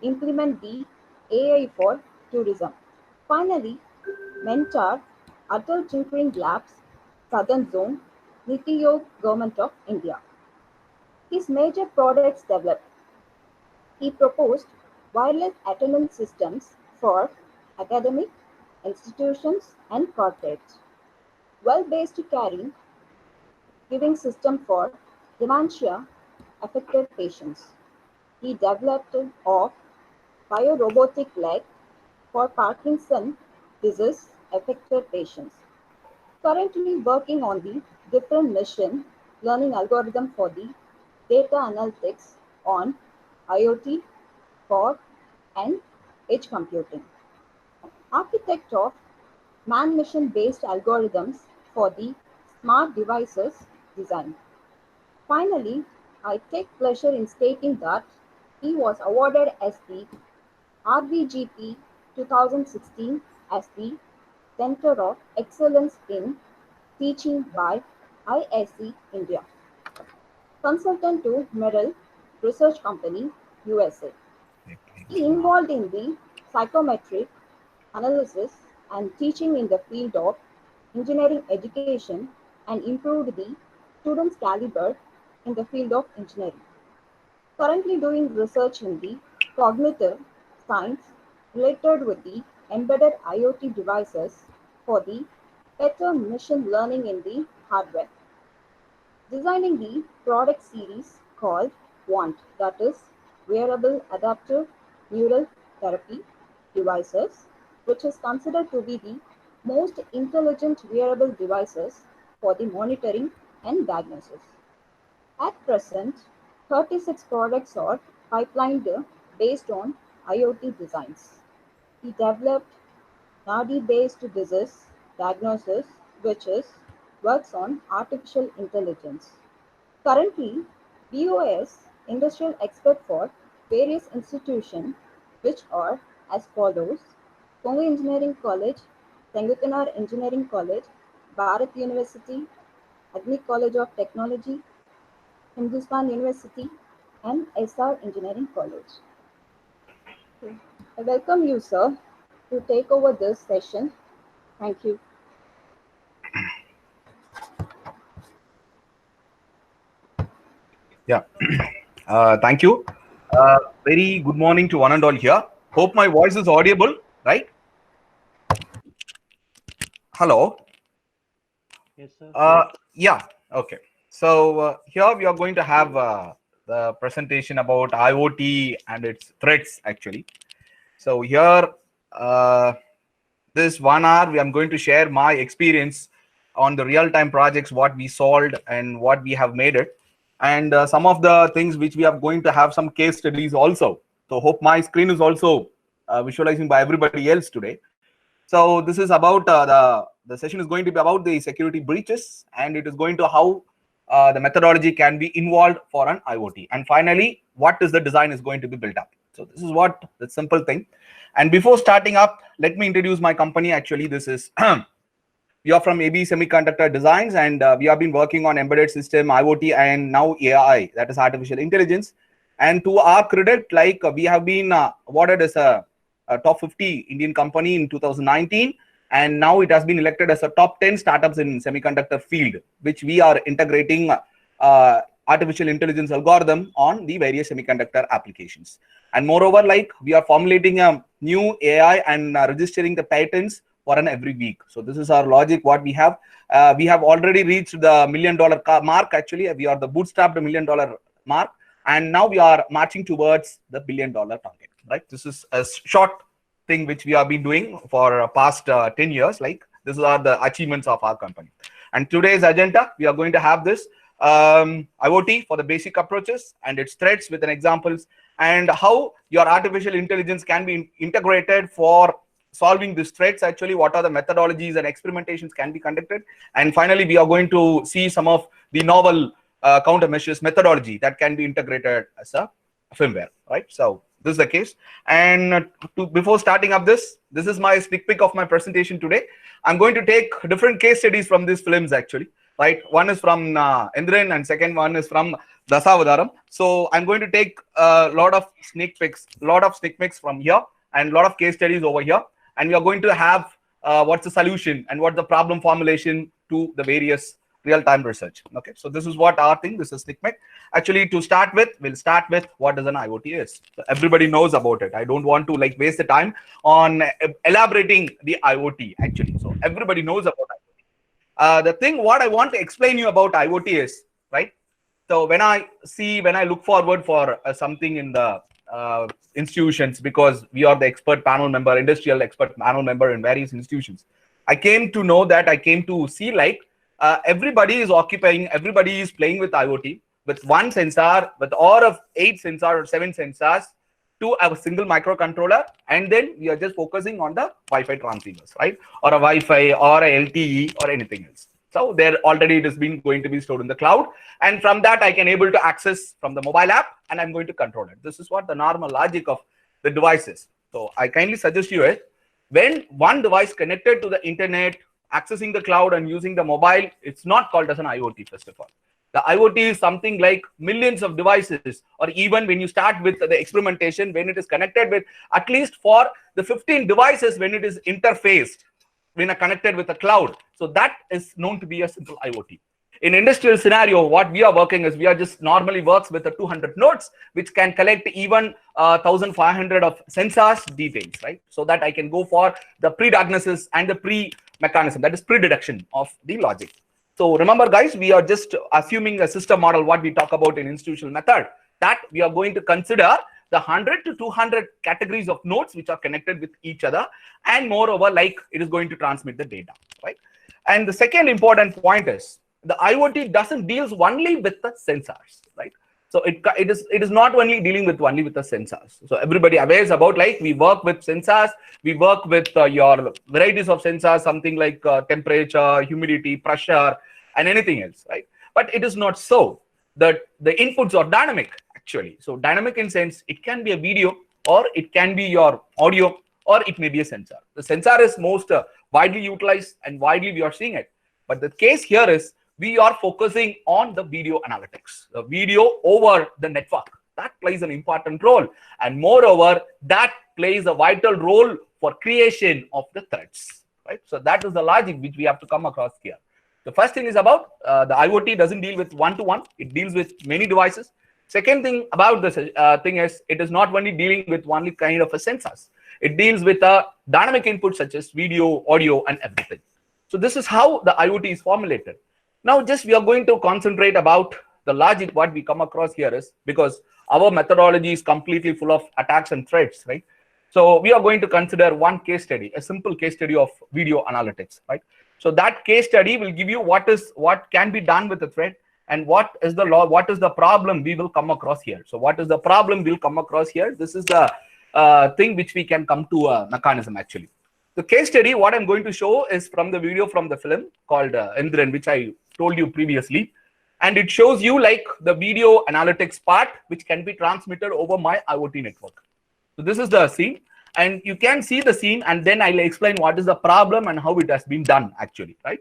implement the AI for tourism. Finally, mentor Atal Tinkering Labs, Southern Zone, Niti Ayog, Government of India. His major products developed. He proposed wireless attendance systems for academic institutions and corporates, well-based caring giving system for dementia affected patients. He developed of biorobotic leg for Parkinson disease affected patients. Currently working on the different machine learning algorithm for the data analytics on IoT, fog, and edge computing. Architect of man-machine based algorithms for the smart devices design. Finally, I take pleasure in stating that he was awarded as the RVGP 2016 as the Center of Excellence in Teaching by ISC India. Consultant to Merrill Research Company, USA. He involved in the psychometric analysis and teaching in the field of engineering education and improved the students' caliber in the field of engineering. Currently doing research in the cognitive science related with the embedded IoT devices for the better machine learning in the hardware. Designing the product series called WANT, that is Wearable Adaptive Neural Therapy devices, which is considered to be the most intelligent wearable devices for the monitoring and diagnosis. At present, 36 products are pipelined based on IoT designs. He developed Nadi-based disease diagnosis, which is works on artificial intelligence. Currently, BOS industrial expert for various institutions, which are as follows: Congo Engineering College, Tenguthanar Engineering College, Bharat University, Agni College of Technology, Hindustan University, and SR Engineering College. Okay. I welcome you, sir, to take over this session. Thank you. Yeah. Thank you. Very good morning to one and all here. Hope my voice is audible, right? Hello. Yes, sir. Yeah. Okay. So here we are going to have the presentation about IoT and its threats, actually. So here, this 1 hour, I'm going to share my experience on the real-time projects, what we solved and what we have made it. And some of the things which we are going to have some case studies also. So hope my screen is also visualizing by everybody else today. So this is about the session is going to be about the security breaches, and it is going to how the methodology can be involved for an IoT. And finally, what is the design is going to be built up. So this is what the simple thing. And before starting up, let me introduce my company. Actually, this is we are from AB Semiconductor Designs, and we have been working on embedded system, IoT, and now AI, that is artificial intelligence. And to our credit, like we have been awarded as a top 50 Indian company in 2019, and now it has been elected as a top 10 startups in semiconductor field, which we are integrating artificial intelligence algorithm on the various semiconductor applications. And moreover, like we are formulating a new AI and registering the patents for an every week. So this is our logic. What we have already reached the $1 million mark. Actually, we are the bootstrapped $1 million mark, and now we are marching towards the $1 billion target. Right? This is a short thing which we have been doing for past 10 years. Like these are the achievements of our company. And today's agenda, we are going to have this IoT for the basic approaches and its threats with an examples, and how your artificial intelligence can be integrated for solving these threats. Actually, what are the methodologies and experimentations can be conducted. And finally, we are going to see some of the novel countermeasures methodology that can be integrated as a firmware, right? So this is the case. And before starting up this is my sneak peek of my presentation today. I'm going to take different case studies from these films, actually, right? One is from Indran, and second one is from Dasavadaram. So I'm going to take a lot of sneak peeks from here and a lot of case studies over here, and we are going to have what's the solution and what's the problem formulation to the various real-time research. Okay, so this is what our thing. This is sneak peek. Actually, to start with, we'll start with what does an IoT is. So everybody knows about it. I don't want to like waste the time on elaborating the IoT actually. So everybody knows about IoT. The thing what I want to explain you about IoT is, right? So when I look forward for something in the institutions, because we are the expert panel member, industrial expert panel member in various institutions, I came to see like everybody is playing with IoT with one sensor, with all of 8 sensors or 7 sensors to a single microcontroller, and then we are just focusing on the Wi-Fi transceivers, right? Or a Wi-Fi or a LTE or anything else. So there already it is going to be stored in the cloud, and from that I can able to access from the mobile app, and I'm going to control it. This is what the normal logic of the device is. So I kindly suggest you it, when one device connected to the internet, accessing the cloud and using the mobile, it's not called as an IoT. First of all, the IoT is something like millions of devices, or even when you start with the experimentation, when it is connected with at least for the 15 devices, when it is interfaced, when are connected with the cloud. So that is known to be a simple IoT. In industrial scenario, what we are working is we are just normally works with the 200 nodes, which can collect even 1,500 of sensors details, right? So that I can go for the pre-diagnosis and the pre-mechanism, that is pre-deduction of the logic. So remember, guys, we are just assuming a system model, what we talk about in institutional method, that we are going to consider the 100 to 200 categories of nodes which are connected with each other, and moreover, like it is going to transmit the data, right? And the second important point is the IoT doesn't deals only with the sensors, right? So it is not only dealing with only with the sensors. So everybody aware about, like, we work with sensors, we work with your varieties of sensors, something like temperature, humidity, pressure, and anything else, right? But it is not so that the inputs are dynamic actually. So dynamic in sense, it can be a video, or it can be your audio, or it may be a sensor. The sensor is most widely utilized and widely we are seeing it. But the case here is we are focusing on the video analytics, the video over the network. That plays an important role, and moreover, that plays a vital role for creation of the threads, right? So that is the logic which we have to come across here. The first thing is about the IoT doesn't deal with one-to-one, it deals with many devices. Second thing about this thing is it is not only dealing with only kind of a sensors, it deals with a dynamic input such as video, audio, and everything. So this is how the IoT is formulated. Now just we are going to concentrate about the logic. What we come across here is, because our methodology is completely full of attacks and threats, right? So we are going to consider one case study, a simple case study of video analytics, right? So that case study will give you what can be done with the threat, and what is the problem we will come across here. So what is the problem we'll come across here? This is the thing which we can come to a mechanism actually. The case study, what I'm going to show is from the video from the film called Indran, which I told you previously. And it shows you like the video analytics part, which can be transmitted over my IoT network. So this is the scene, and you can see the scene, and then I'll explain what is the problem and how it has been done actually, right?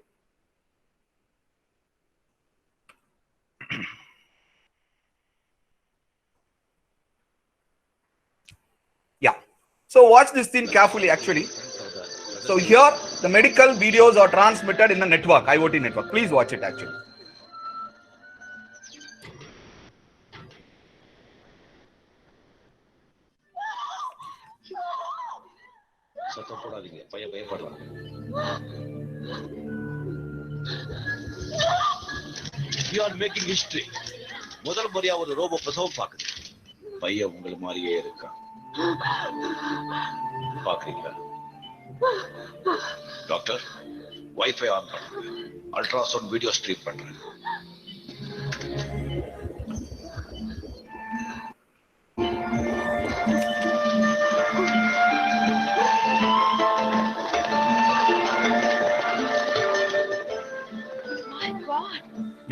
Yeah. So watch this scene carefully actually. So here the medical videos are transmitted in the network, IoT network. Please watch it actually. You are making history. முதல் முறையா ஒரு robot பிரசவம் பாக்குது. பையன் உங்களை மாதிரியே இருக்கான். பாக்குறீங்களா? டாக்டர், வைஃபை ஆன் பண்ணுங்க. அல்ட்ராசவுண்ட் வீடியோ ஸ்ட்ரீம் பண்றேன்.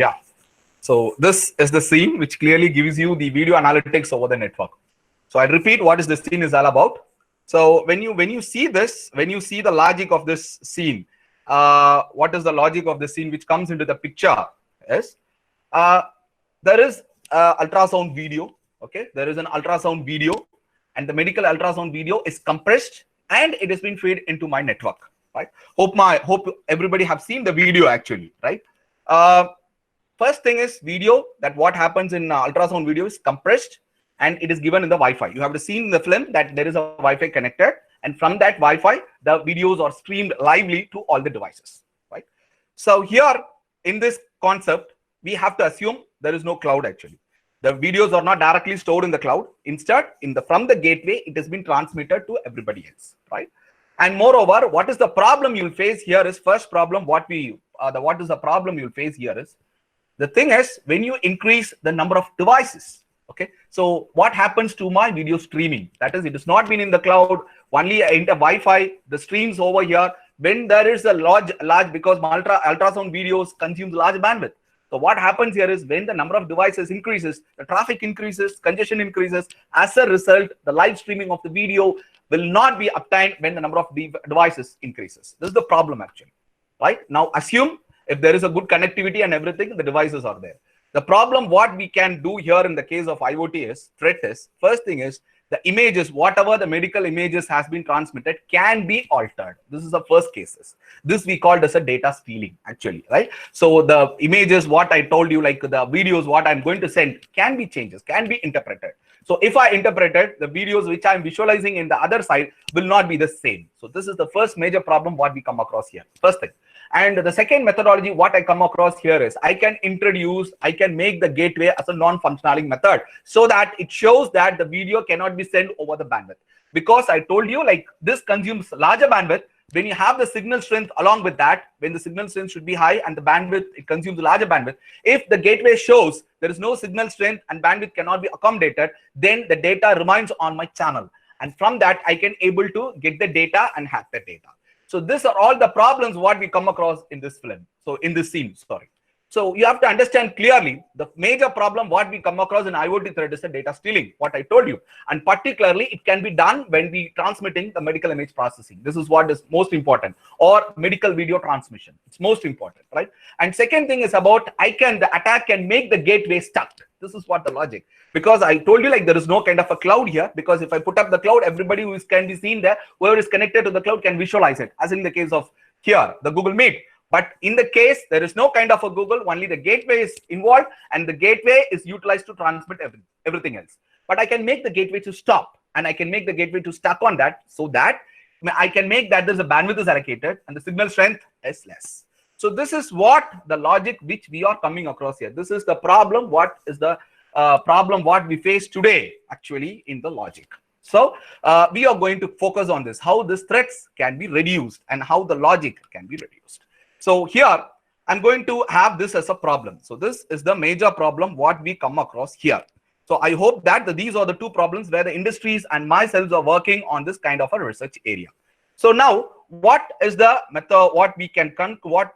Yeah. So this is the scene which clearly gives you the video analytics over the network. So I repeat what is this scene is all about. So when you see this, when you see the logic of this scene, what is the logic of the scene which comes into the picture is there is ultrasound video. Okay, there is an ultrasound video, and the medical ultrasound video is compressed and it has been fed into my network. Right? Hope everybody have seen the video actually. Right? First thing is video, that what happens in ultrasound video is compressed and it is given in the Wi-Fi. You have to see in the film that there is a Wi-Fi connected, and from that Wi-Fi, the videos are streamed lively to all the devices. Right? So here in this concept, we have to assume there is no cloud actually. The videos are not directly stored in the cloud. Instead, from the gateway, it has been transmitted to everybody else. Right? And moreover, what is the problem you'll face here is, first problem, what is the problem you'll face here is, the thing is, when you increase the number of devices, okay, so what happens to my video streaming? That is, it has not been in the cloud, only into Wi-Fi, the streams over here. When there is a large, because ultrasound videos consumes large bandwidth. So what happens here is, when the number of devices increases, the traffic increases, congestion increases. As a result, the live streaming of the video will not be obtained when the number of devices increases. This is the problem actually. Right? Now assume if there is a good connectivity and everything, the devices are there. The problem what we can do here in the case of IoT is, threat is, first thing is, the images, whatever the medical images has been transmitted, can be altered. This is the first cases. This we called as a data stealing actually, right? So the images, what I told you, like the videos, what I'm going to send, can be changes, can be interpreted. So if I interpreted, the videos which I'm visualizing in the other side will not be the same. So this is the first major problem what we come across here. First thing. And the second methodology, what I come across here is, I can make the gateway as a non-functioning method, so that it shows that the video cannot be sent over the bandwidth. Because I told you, like, this consumes larger bandwidth. When you have the signal strength along with that, when the signal strength should be high and the bandwidth, it consumes larger bandwidth. If the gateway shows there is no signal strength and bandwidth cannot be accommodated, then the data remains on my channel. And from that, I can able to get the data and hack the data. So these are all the problems what we come across in this film. So in this scene, sorry. So you have to understand clearly the major problem what we come across in IoT threat is the data stealing, what I told you. And particularly it can be done when we transmitting the medical image processing. This is what is most important, or medical video transmission. It's most important, right? And second thing is about the attack can make the gateway stuck. This is what the logic. Because I told you, like, there is no kind of a cloud here, because if I put up the cloud, everybody who can be seen there, whoever is connected to the cloud can visualize it, as in the case of here, the Google Meet. But in the case, there is no kind of a Google, only the gateway is involved, and the gateway is utilized to transmit everything else. But I can make the gateway to stop, and I can make the gateway to stuck on that, so that I can make that there's a bandwidth is allocated and the signal strength is less. So this is what the logic which we are coming across here. This is the problem. What is the problem what we face today actually in the logic? So we are going to focus on this, how these threats can be reduced and how the logic can be reduced. So here I'm going to have this as a problem. So this is the major problem what we come across here. So I hope that these are the two problems where the industries and myself are working on this kind of a research area. So now, what is the method? What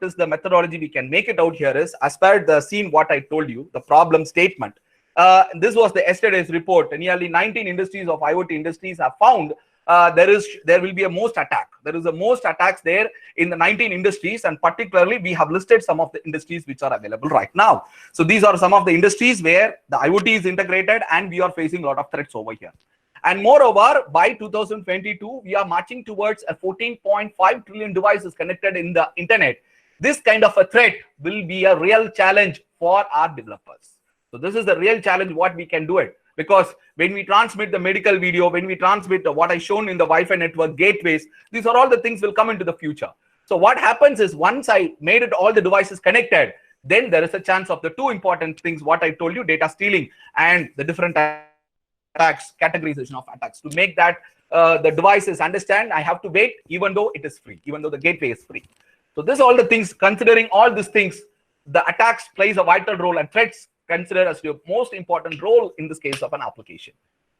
is the methodology we can make it out here is, as per the scene what I told you, the problem statement. This was the yesterday's report. Nearly 19 industries of IoT industries have found there will be a most attack. There is a most attacks there in the 19 industries, and particularly we have listed some of the industries which are available right now. So these are some of the industries where the IoT is integrated and we are facing a lot of threats over here. And moreover, by 2022, we are marching towards a 14.5 trillion devices connected in the internet. This kind of a threat will be a real challenge for our developers. So this is the real challenge what we can do it. Because when we transmit the medical video, when we transmit what I shown in the Wi-Fi network gateways, these are all the things will come into the future. So what happens is, once I made it all the devices connected, then there is a chance of the two important things what I told you, data stealing and the different attacks, categorization of attacks. To make that the devices understand, I have to wait even though it is free, even though the gateway is free. So this all the things, considering all these things, the attacks plays a vital role and threats considered as the most important role in this case of an application.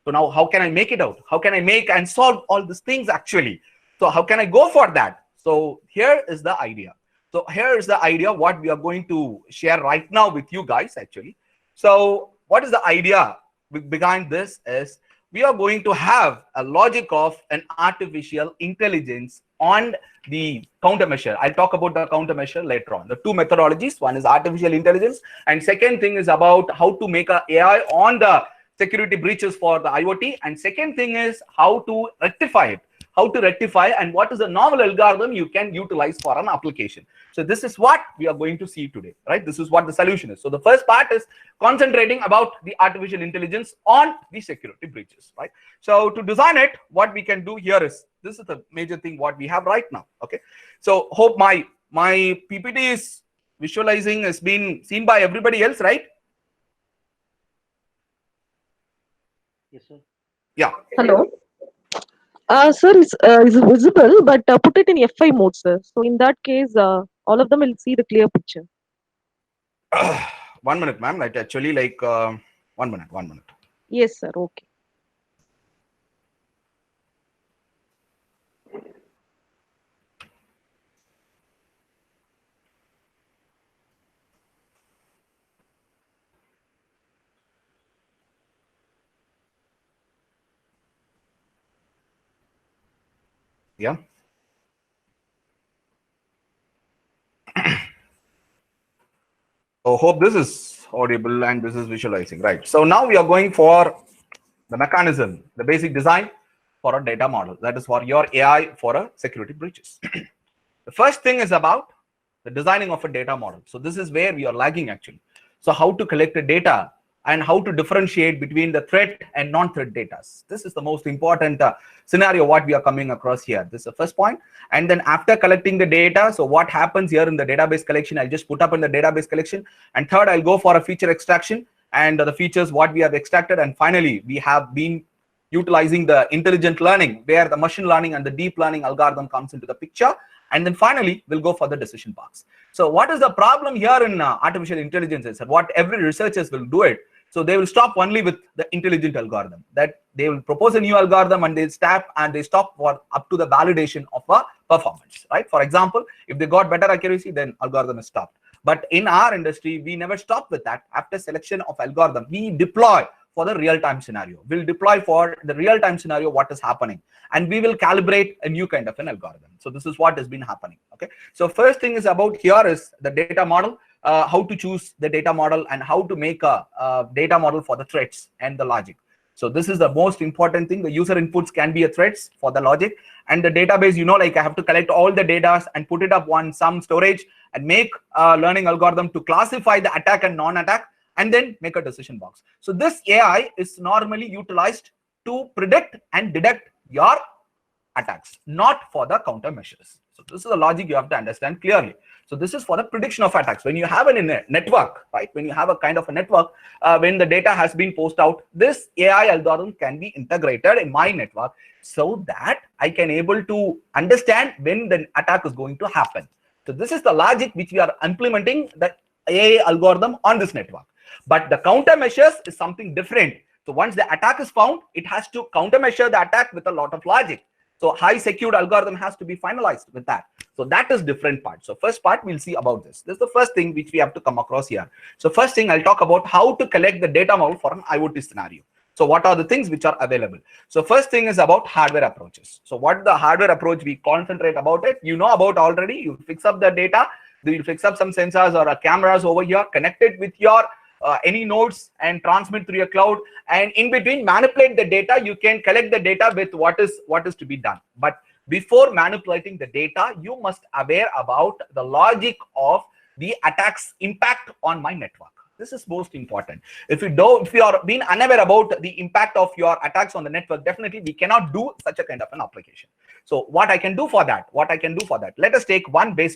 So now how can I make it out? How can I make and solve all these things actually? So how can I go for that? So here is the idea. So here is the idea what we are going to share right now with you guys actually. So what is the idea behind this is, we are going to have a logic of an artificial intelligence on the countermeasure. I'll talk about the countermeasure later on. The two methodologies, one is artificial intelligence, and second thing is about how to make a AI on the security breaches for the IoT, and second thing is how to rectify it, and what is the novel algorithm you can utilize for an application. So this is what we are going to see today, right? This is what the solution is. So the first part is concentrating about the artificial intelligence on the security breaches, right? So to design it, what we can do here is, this is the major thing what we have right now, okay? So hope my PPT is visualizing, has been seen by everybody else, right? Yes, sir. Yeah. Hello. Sir, is visible, but put it in F5 mode, sir. So in that case, all of them will see the clear picture. 1 minute, ma'am. Like actually, like 1 minute, 1 minute. Yes, sir. Okay. Yeah. So hope this is audible and this is visualizing, right? So now we are going for the mechanism, the basic design for a data model. That is for your AI for a security breaches. The first thing is about the designing of a data model. So this is where we are lagging actually. So how to collect the data and how to differentiate between the threat and non-threat data. This is the most important scenario what we are coming across here. This is the first point. And then after collecting the data, so what happens here in the database collection, I'll just put up in the database collection. And third, I'll go for a feature extraction and the features what we have extracted. And finally, we have been utilizing the intelligent learning where the machine learning and the deep learning algorithm comes into the picture. And then finally, we'll go for the decision box. So what is the problem here in artificial intelligence is that what every researchers will do it. So they will stop only with the intelligent algorithm, that they will propose a new algorithm and they stop for up to the validation of a performance, right? For example, if they got better accuracy, then algorithm is stopped. But in our industry, we never stop with that. After selection of algorithm, we deploy for the real-time scenario. We'll deploy for the real-time scenario what is happening, and we will calibrate a new kind of an algorithm. So this is what has been happening. Okay. So first thing is about here is the data model, how to choose the data model and how to make a data model for the threats and the logic. So this is the most important thing. The user inputs can be a threats for the logic, and the database, you know, like I have to collect all the data and put it up on some storage and make a learning algorithm to classify the attack and non-attack, and then make a decision box. So this AI is normally utilized to predict and detect your attacks, not for the countermeasures. So this is the logic you have to understand clearly. So this is for the prediction of attacks. When you have a network, right? When you have a kind of a network, when the data has been posted out, this AI algorithm can be integrated in my network so that I can able to understand when the attack is going to happen. So this is the logic which we are implementing the AI algorithm on this network. But the countermeasures is something different. So once the attack is found, it has to countermeasure the attack with a lot of logic. So high secured algorithm has to be finalized with that. So that is different part. So first part we'll see about this. This is the first thing which we have to come across here. So first thing I'll talk about how to collect the data model for an IoT scenario. So what are the things which are available? So first thing is about hardware approaches. So what the hardware approach we concentrate about it, you know about already. You fix up the data, you fix up some sensors or cameras over here, connect it with your any nodes and transmit through your cloud, and in between manipulate the data. You can collect the data with what is to be done. But before manipulating the data, you must aware about the logic of the attack's impact on my network. This is most important. If you are being unaware about the impact of your attacks on the network, definitely we cannot do such a kind of an application. So what I can do for that? Let us take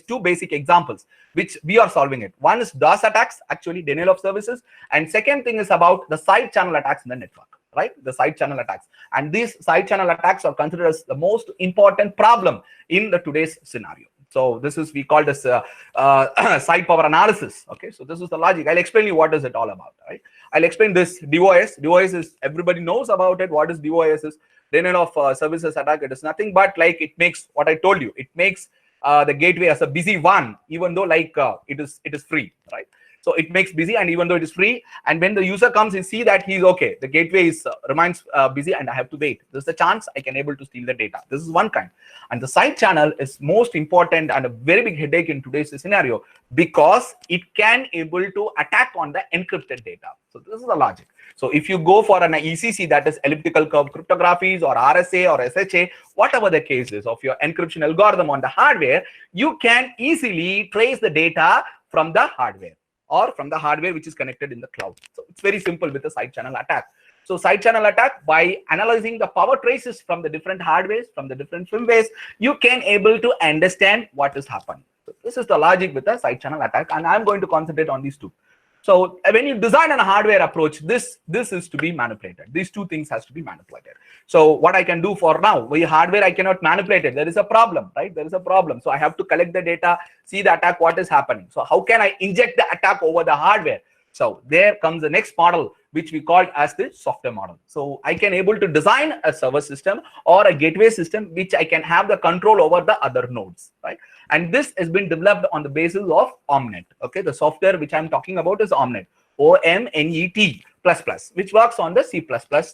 two basic examples which we are solving it. One is DOS attacks, actually denial of services, and second thing is about the side channel attacks in the network, right? The side channel attacks, and these side channel attacks are considered as the most important problem in the today's scenario. So this is, we call this side power analysis. Okay, so this is the logic. I'll explain you what is it all about. Right? I'll explain this DOS. DOS is, everybody knows about it. What is DOS? Is denial of services attack. It is nothing but like it makes what I told you. It makes the gateway as a busy one, even though like it is free, right? So it makes busy, and even though it is free, and when the user comes and see that he's okay, the gateway is remains busy, and I have to wait. There's a chance I can able to steal the data. This is one kind. And the side channel is most important and a very big headache in today's scenario, because it can able to attack on the encrypted data. So this is the logic. So if you go for an ECC, that is elliptical curve cryptographies, or RSA or SHA, whatever the case is of your encryption algorithm on the hardware, you can easily trace the data from the hardware, or from the hardware which is connected in the cloud. So it's very simple with a side channel attack. So side channel attack, by analyzing the power traces from the different hardwares, from the different firmwares, you can able to understand what is happening. So this is the logic with a side channel attack, and I'm going to concentrate on these two. So when you design a hardware approach, this is to be manipulated. These two things has to be manipulated. So what I can do for now, with hardware I cannot manipulate it. There is a problem, right? There is a problem. So I have to collect the data, see the attack, what is happening. So how can I inject the attack over the hardware? So there comes the next model, which we call as the software model. So I can able to design a server system or a gateway system which I can have the control over the other nodes, right? And this has been developed on the basis of Omnet. Okay, the software which I'm talking about is Omnet, OMNET++, which works on the C++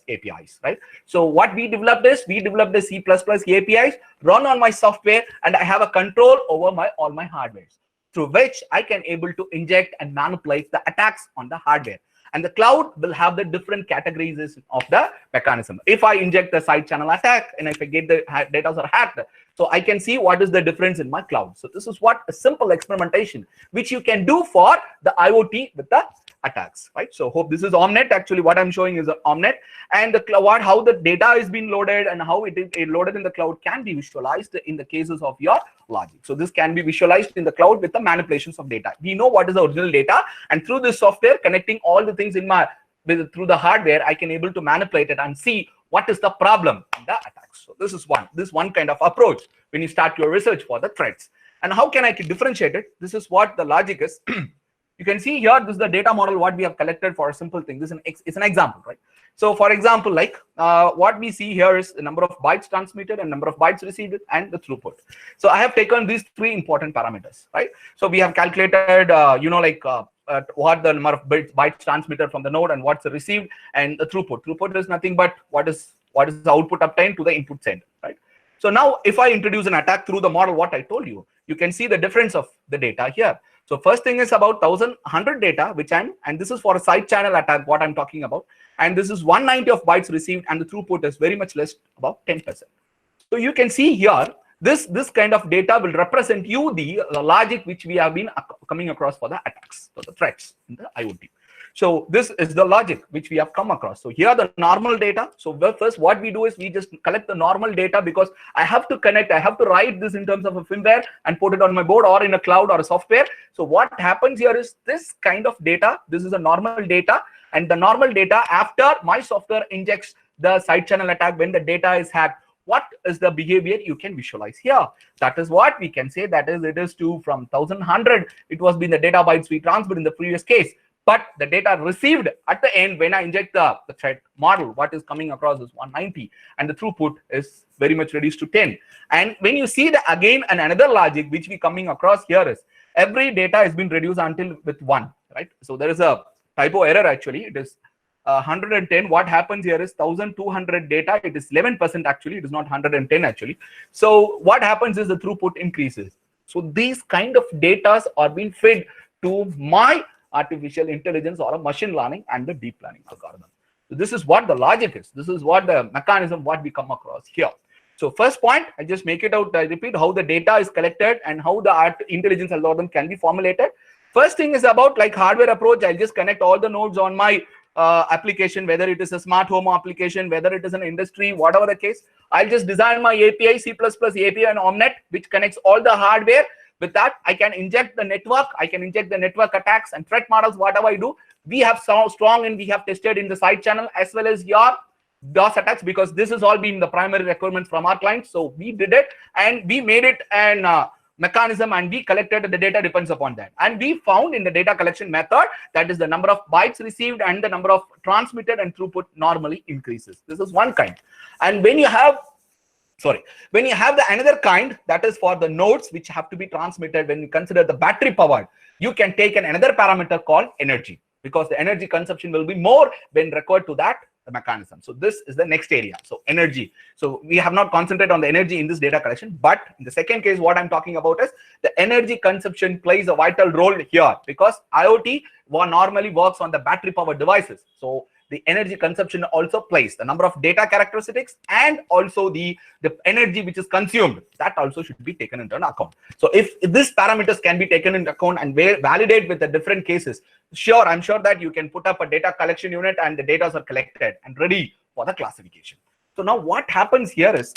APIs, right? So what we developed is, we developed the C++ APIs, run on my software, and I have a control over all my hardware, through which I can able to inject and manipulate the attacks on the hardware. And the cloud will have the different categories of the mechanism. If I inject the side channel attack, and if I get the data are hacked, so I can see what is the difference in my cloud. So this is what a simple experimentation which you can do for the IoT with the attacks, right? So hope this is Omnet. Actually, what I'm showing is Omnet, and the cloud, how the data is being loaded and how it is loaded in the cloud can be visualized in the cases of your logic. So this can be visualized in the cloud with the manipulations of data. We know what is the original data, and through this software, connecting all the things in my through the hardware, I can able to manipulate it and see what is the problem in the attacks. So this is one kind of approach when you start your research for the threats. And how can I differentiate it? This is what the logic is. You can see here, this is the data model what we have collected for a simple thing. This is an example, right? So for example, like what we see here is the number of bytes transmitted and number of bytes received and the throughput. So I have taken these three important parameters, right? So we have calculated, what the number of bytes transmitted from the node and what's received, and the throughput. Throughput is nothing but what is the output obtained to the input send, right? So now if I introduce an attack through the model, what I told you, you can see the difference of the data here. So first thing is about 1,100 data, and this is for a side channel attack, what I'm talking about. And this is 190 of bytes received, and the throughput is very much less, about 10%. So you can see here, this kind of data will represent you the logic which we have been coming across for the attacks, for the threats in the IoT. So this is the logic which we have come across. So here are the normal data. So first what we do is we just collect the normal data, because I have to connect, I have to write this in terms of a firmware and put it on my board or in a cloud or a software. So what happens here is this kind of data, this is a normal data, and the normal data, after my software injects the side channel attack, when the data is hacked, what is the behavior you can visualize here? That is what we can say, that is, it is from 1,100, it was been the data bytes we transferred in the previous case. But the data received at the end, when I inject the threat model, what is coming across is 190, and the throughput is very much reduced to 10. And when you see the again and another logic which we coming across here is, every data has been reduced until with 1, right? So there is a typo error actually. It is 110. What happens here is 1,200 data. It is 11% actually. It is not 110 actually. So what happens is the throughput increases. So these kind of data are being fed to my artificial intelligence or a machine learning and the deep learning algorithm. So this is what the logic is. This is what the mechanism what we come across here. So first point, I just make it out, I repeat how the data is collected and how the intelligence algorithm can be formulated. First thing is about like hardware approach. I'll just connect all the nodes on my application, whether it is a smart home application, whether it is an industry, whatever the case. I'll just design my API, C++ API and Omnet, which connects all the hardware. With that, I can inject the network. I can inject the network attacks and threat models, whatever I do. We have so strong and we have tested in the side channel as well as your DOS attacks, because this has all been the primary requirements from our clients. So we did it and we made it an mechanism, and we collected the data depends upon that. And we found in the data collection method, that is the number of bytes received and the number of transmitted and throughput normally increases. This is one kind. And when you have sorry, when you have the another kind, that is for the nodes which have to be transmitted. When you consider the battery powered, you can take another parameter called energy, because the energy consumption will be more when required to that the mechanism. So this is the next area. So energy. So we have not concentrated on the energy in this data collection, but in the second case, what I'm talking about is the energy consumption plays a vital role here, because IoT normally works on the battery powered devices. So the energy consumption also plays the number of data characteristics, and also the energy which is consumed, that also should be taken into account. So if these parameters can be taken into account and validate with the different cases, sure, I'm sure that you can put up a data collection unit and the data are collected and ready for the classification. So now what happens here is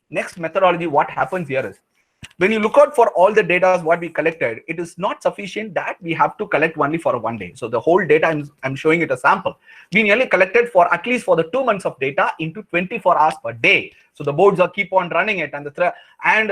next methodology, what happens here is, when you look out for all the data what we collected, it is not sufficient that we have to collect only for 1 day. So the whole data, I'm showing it a sample, we nearly collected for at least for the 2 months of data into 24 hours per day. So the boards are keep on running it, and the threat and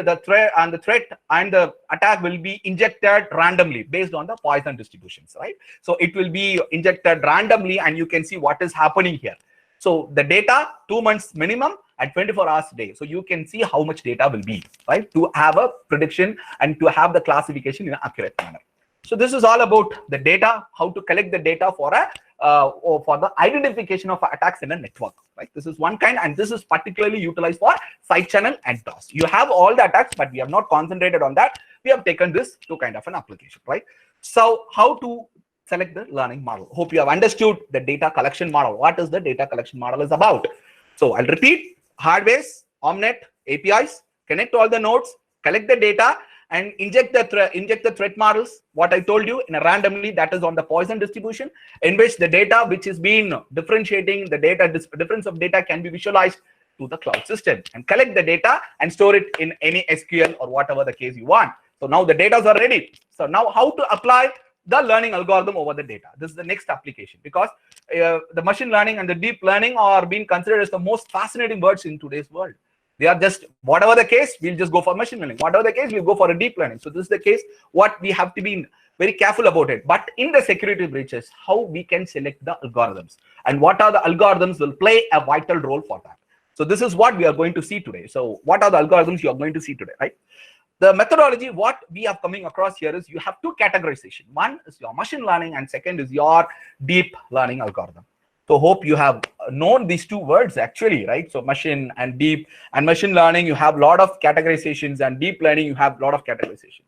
the attack will be injected randomly based on the Poisson distributions, right? So it will be injected randomly, and you can see what is happening here. So the data 2 months minimum at 24 hours a day. So you can see how much data will be, right, to have a prediction and to have the classification in an accurate manner. So this is all about the data, how to collect the data for the identification of attacks in a network, right? This is one kind, and this is particularly utilized for side channel and DOS. You have all the attacks, but we have not concentrated on that. We have taken this to kind of an application, right? So how to select the learning model? Hope you have understood the data collection model. What is the data collection model is about? So I'll repeat: hardwares, Omnet, APIs, connect all the nodes, collect the data, and inject the threat models, what I told you, in a randomly, that is on the Poisson distribution, in which the data which is being differentiating, the data difference of data can be visualized to the cloud system, and collect the data and store it in any SQL or whatever the case you want. So now the data are ready. So now how to apply the learning algorithm over the data? This is the next application, because the machine learning and the deep learning are being considered as the most fascinating words in today's world. They are just, whatever the case, we'll just go for machine learning. Whatever the case, we'll go for a deep learning. So this is the case, what we have to be very careful about it. But in the security breaches, how we can select the algorithms, and what are the algorithms will play a vital role for that. So this is what we are going to see today. So what are the algorithms you are going to see today, right? The methodology, what we are coming across here is, you have two categorization. One is your machine learning, and second is your deep learning algorithm. So hope you have known these two words actually, right? So machine and deep, and machine learning, you have a lot of categorizations, and deep learning, you have a lot of categorization.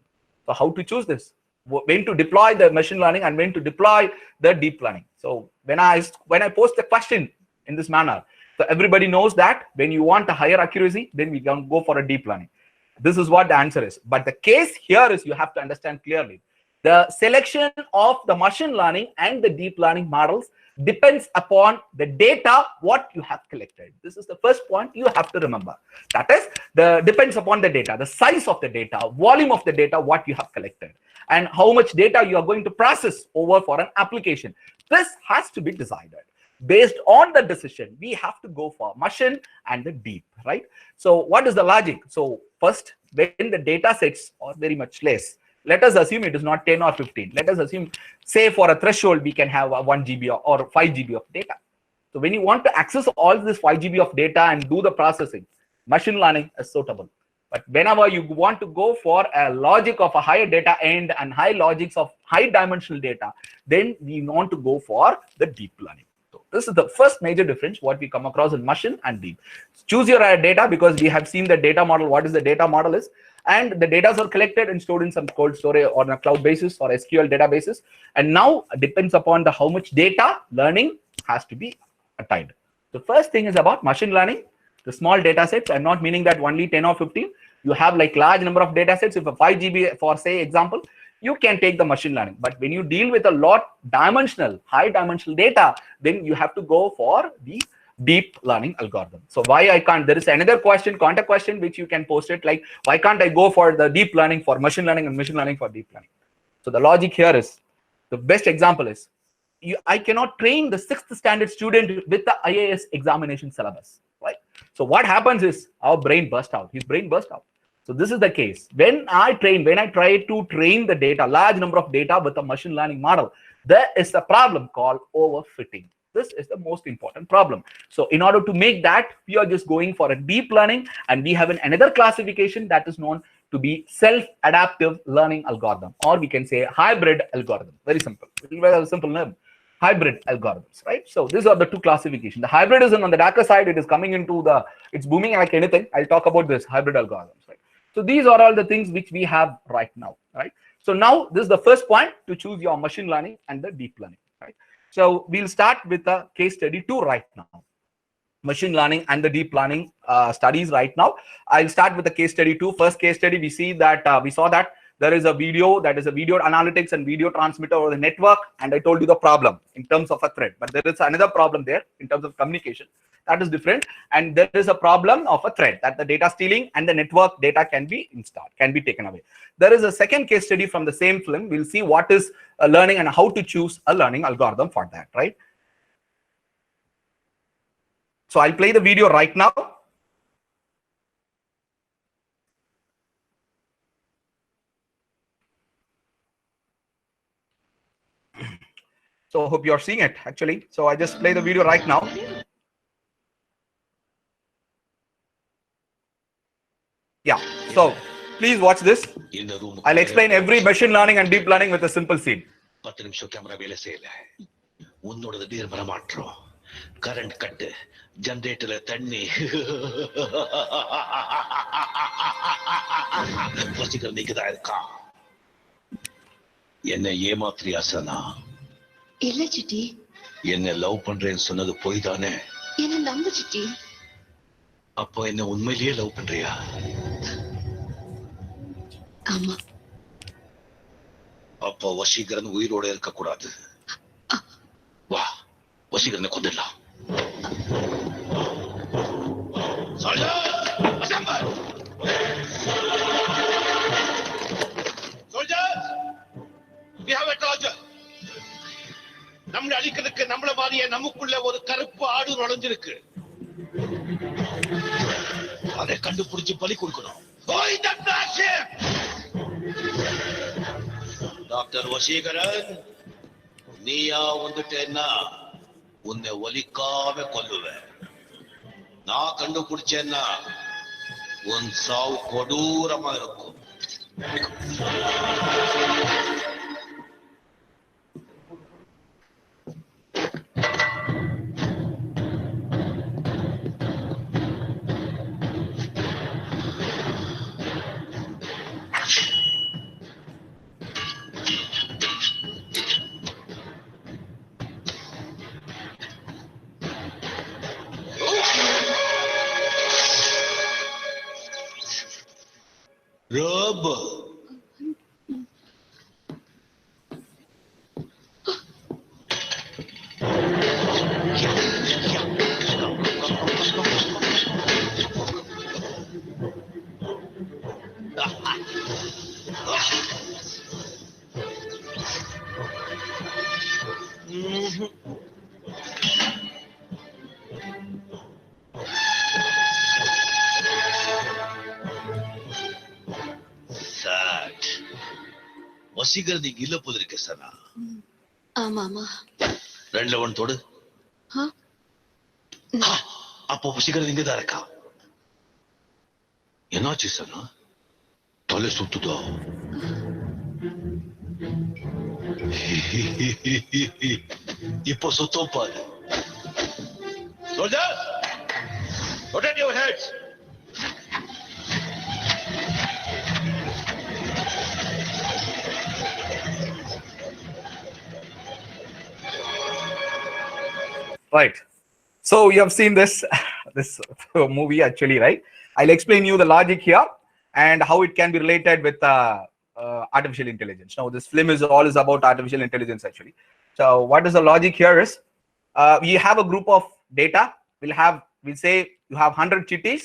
So how to choose this? When to deploy the machine learning and when to deploy the deep learning? So when I post the question in this manner, so everybody knows that when you want a higher accuracy, then we can go for a deep learning. This is what the answer is. But the case here is, you have to understand clearly, the selection of the machine learning and the deep learning models depends upon the data what you have collected. This is the first point you have to remember. That is, depends upon the data, the size of the data, volume of the data what you have collected, and how much data you are going to process over for an application. This has to be decided. Based on the decision, we have to go for machine and the deep, right? So what is the logic? So first, when the data sets are very much less, let us assume it is not 10 or 15. Let us assume, say for a threshold, we can have a 1 GB or 5 GB of data. So when you want to access all this 5 GB of data and do the processing, machine learning is suitable. But whenever you want to go for a logic of a higher data end and high logics of high dimensional data, then we want to go for the deep learning. So this is the first major difference what we come across in machine and deep. Choose your data, because we have seen the data model, what is the data model is, and the data are collected and stored in some cold storage or on a cloud basis or SQL databases. And now it depends upon the how much data learning has to be attained. The first thing is about machine learning, the small data sets. I'm not meaning that only 10 or 15. You have like large number of data sets. If a 5 GB for say example, you can take the machine learning. But when you deal with a lot dimensional, high dimensional data, then you have to go for the deep learning algorithm. So why I can't, there is another question, contact question, which you can post it like, why can't I go for the deep learning for machine learning and machine learning for deep learning? So the logic here is, the best example is, I cannot train the 6th standard student with the IAS examination syllabus, right? So what happens is, our brain burst out, his brain burst out. So this is the case. When I try to train the data, large number of data with a machine learning model, there is a problem called overfitting. This is the most important problem. So in order to make that, we are just going for a deep learning, and we have another classification that is known to be self-adaptive learning algorithm, or we can say hybrid algorithm. Very simple. Very simple name. Hybrid algorithms, right? So these are the two classifications. The hybrid is on the darker side. It is coming into the, it's booming like anything. I'll talk about this hybrid algorithms, right? So these are all the things which we have right now, right? So now this is the first point to choose your machine learning and the deep learning, right? So we'll start with the case study 2 right now. Machine learning and the deep learning studies right now. I'll start with the case study 2. First case study, we saw that there is a video, that is a video analytics and video transmitter over the network, and I told you the problem in terms of a thread, but there is another problem there in terms of communication that is different, and there is a problem of a thread that the data stealing and the network data can be installed, can be taken away. There is a second case study from the same film. We'll see what is learning and how to choose a learning algorithm for that, right? So I'll play the video right now. So I hope you're seeing it actually. So I just play the video right now. Yeah, so please watch this. I'll explain every machine learning and deep learning with a simple scene. 10 நிமிஷம் camera வேலை செய்யல. உன்னோட திடீர் மாற்றம், current கட்டு, ஜெனரேட்டர்ல தண்ணி, வசிக்கிற நீக்குதான் இருக்கா. என்ன ஏமாத்திரியா சனா? இல்ல சிட்டி. என்ன லவ் பண்றேன்னு சொன்னது போய் தானே? என்ன நம்பு சிட்டி. அப்போ என்ன உண்மையிலேயே லவ் பண்றியா? ஆமா. அப்போ வசீகரன் உயிரோட இருக்க கூடாது. வா, வசீகரனை கொண்டுடலாம். நம்மளை அழிக்கிறதுக்கு நம்மள மாதிரியே நமக்குள்ள ஒரு கருப்பு ஆடு நுழைஞ்சிருக்கு. அதை கண்டுபிடிச்சு பலி கொடுக்கணும். டாக்டர் வசீகரன், நீயா வந்துட்டேன்னா உன்னை ஒலிக்காம கொல்லுவேன். நான் கண்டுபிடிச்சேன்னா உன் சாவு கொடூரமா இருக்கும். Rubber. வசீகரன் நீங்க இல்ல போது இருக்க சனா. ஆமா ஆமா. 2ல 1 தொடு. அப்போ வசீகரன் இங்க தான் இருக்கா. என்னாச்சு சனா? தலை சுத்துதா? இப்போ சுத்தம் பாரு. Soldiers, rotate your heads. Right. So you have seen this movie actually, right? I'll explain you the logic here and how it can be related with artificial intelligence. Now this film is all about artificial intelligence actually. So what is the logic here is, we have a group of data. We'll say you have 100 chitties,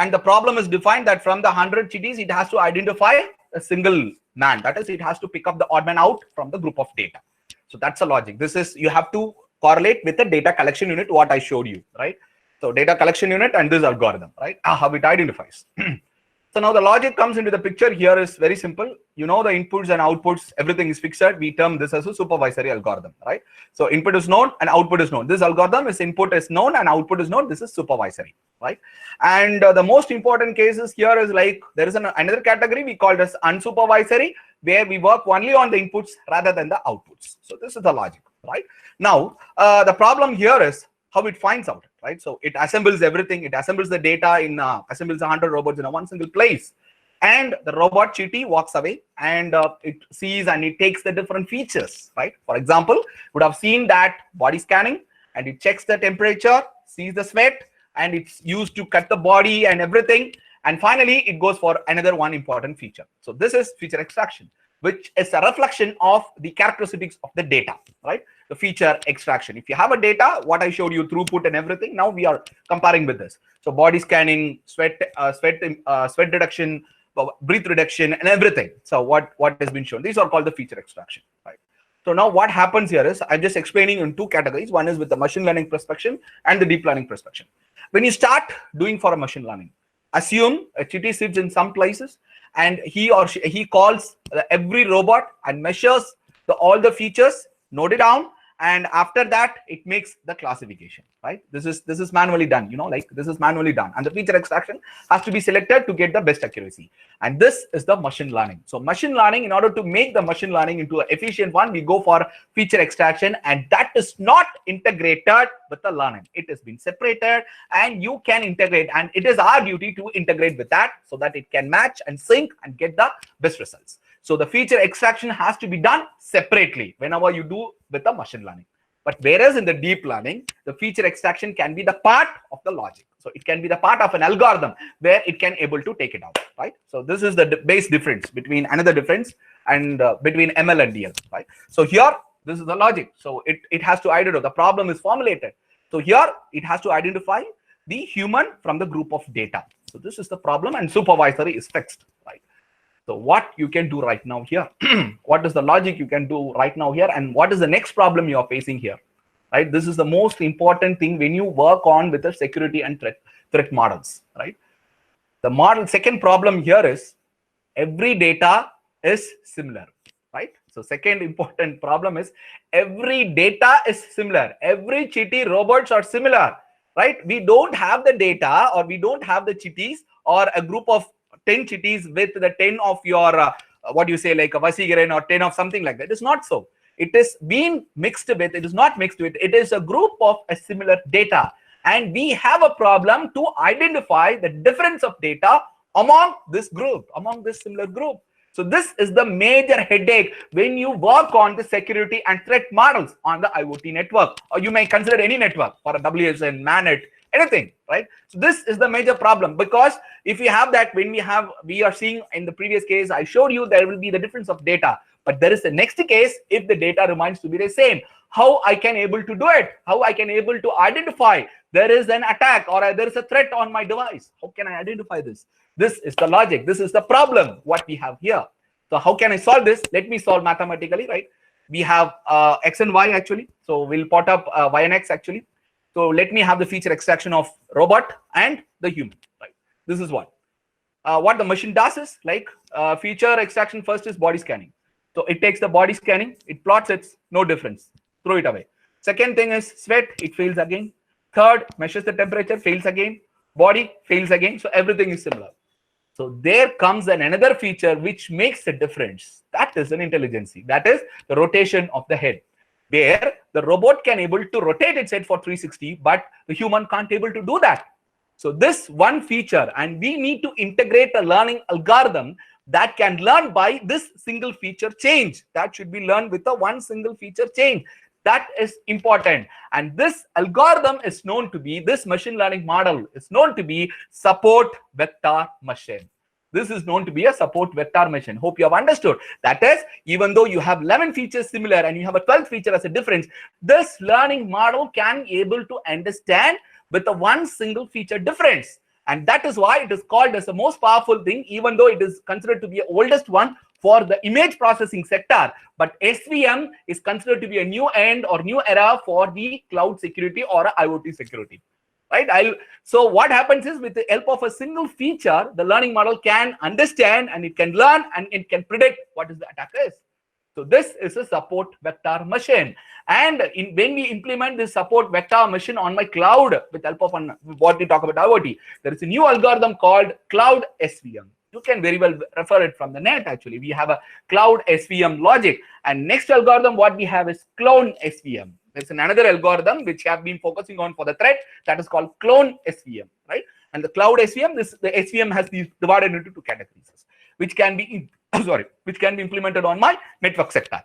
and the problem is defined that from the 100 chitties it has to identify a single man. That is, it has to pick up the odd man out from the group of data. So that's the logic. This is, you have to correlate with the data collection unit what I showed you, right? So data collection unit and this algorithm, right? How it identifies. So So now the logic comes into the picture. Here is very simple. You know the inputs and outputs, everything is fixed. We term this as a supervisory algorithm, right? So input is known and output is known. This algorithm is input is known and output is known. This is supervisory, right? And the most important cases here is like there is another category we call as unsupervisory, where we work only on the inputs rather than the outputs. So this is the logic, right? Now the problem here is how it finds out, right? So it assembles everything. It assembles the data in assembles 100 robots in a one single place, and the robot Chitty walks away and it sees and it takes the different features, right? For example, you would have seen that body scanning, and it checks the temperature, sees the sweat, and it's used to cut the body and everything. And finally, it goes for another one important feature. So this is feature extraction, which is a reflection of the characteristics of the data, right? The feature extraction. If you have a data, what I showed you, throughput and everything, now we are comparing with this. So body scanning, sweat reduction, breath reduction, and everything. So what has been shown, these are called the feature extraction, right? So now what happens here is I'm just explaining in two categories. One is with the machine learning perspective and the deep learning perspective. When you start doing for a machine learning, assume a Chitty sits in some places and he or she calls every robot and measures all the features, note it down, and after that it makes the classification, right? This is manually done, like this is manually done, and the feature extraction has to be selected to get the best accuracy. And this is the machine learning. So machine learning, in order to make the machine learning into an efficient one, we go for feature extraction, and that is not integrated with the learning. It has been separated, and you can integrate, and it is our duty to integrate with that so that it can match and sync and get the best results. So the feature extraction has to be done separately whenever you do with the machine learning. But whereas in the deep learning, the feature extraction can be the part of the logic. So it can be the part of an algorithm where it can able to take it out, right? So this is the base difference between another difference and between ML and DL, right? So here, this is the logic. So it has to identify, the problem is formulated. So here it has to identify the human from the group of data. So this is the problem, and supervisory is fixed, right? So what you can do right now here, what is the logic you can do right now here, and what is the next problem you are facing here, right? This is the most important thing when you work on with the security and threat models, right? The second problem here is every data is similar, right? So second important problem is every data is similar. Every Chitty robots are similar, right? We don't have the data, or we don't have the Chitties or a group of 10 Chitties with the 10 of your what you say, like a Vasigaran or 10 of something like that. It is not so. It is being mixed with, it is not mixed with, it is a group of a similar data, and we have a problem to identify the difference of data among this group, among this similar group. So this is the major headache when you work on the security and threat models on the IoT network, or you may consider any network for a WSN, MANET, anything, right? So this is the major problem, because if you have that, when we are seeing in the previous case, I showed you there will be the difference of data, but there is the next case if the data remains to be the same. How I can able to do it? How I can able to identify there is an attack or there is a threat on my device? How can I identify this? This is the logic. This is the problem what we have here. So how can I solve this? Let me solve mathematically, right? We have x and y actually. So we'll put up y and x actually. So let me have the feature extraction of robot and the human, right? This is what the machine does is like feature extraction. First is body scanning. So it takes the body scanning, it plots it's no difference, throw it away. Second thing is sweat, it fails again. Third, measures the temperature, fails again. Body fails again. So everything is similar. So there comes another feature which makes a difference. That is an intelligence. That is the rotation of the head, where the robot can able to rotate its head for 360, but the human can't able to do that. So this one feature, and we need to integrate a learning algorithm that can learn by this single feature change. That should be learned with a one single feature change. That is important. And this algorithm is known to be, this machine learning model is known to be support vector machine. This is known to be a support vector machine. Hope you have understood. That is, even though you have 11 features similar and you have a 12th feature as a difference, this learning model can able to understand with a one single feature difference. And that is why it is called as the most powerful thing, even though it is considered to be the oldest one for the image processing sector. But SVM is considered to be a new end or new era for the cloud security or IoT security. right? So what happens is, with the help of a single feature, the learning model can understand and it can learn and it can predict what is the attack is. So this is a support vector machine. And when we implement this support vector machine on my cloud with help of what we talk about IoT, there is a new algorithm called cloud SVM. You can very well refer it from the net. Actually, we have a cloud SVM logic, and next algorithm what we have is clone SVM. There's another algorithm which have been focusing on for the threat, that is called clone SVM, right? And the cloud SVM, the SVM has been divided into two categories, which can be which can be implemented on my network sector.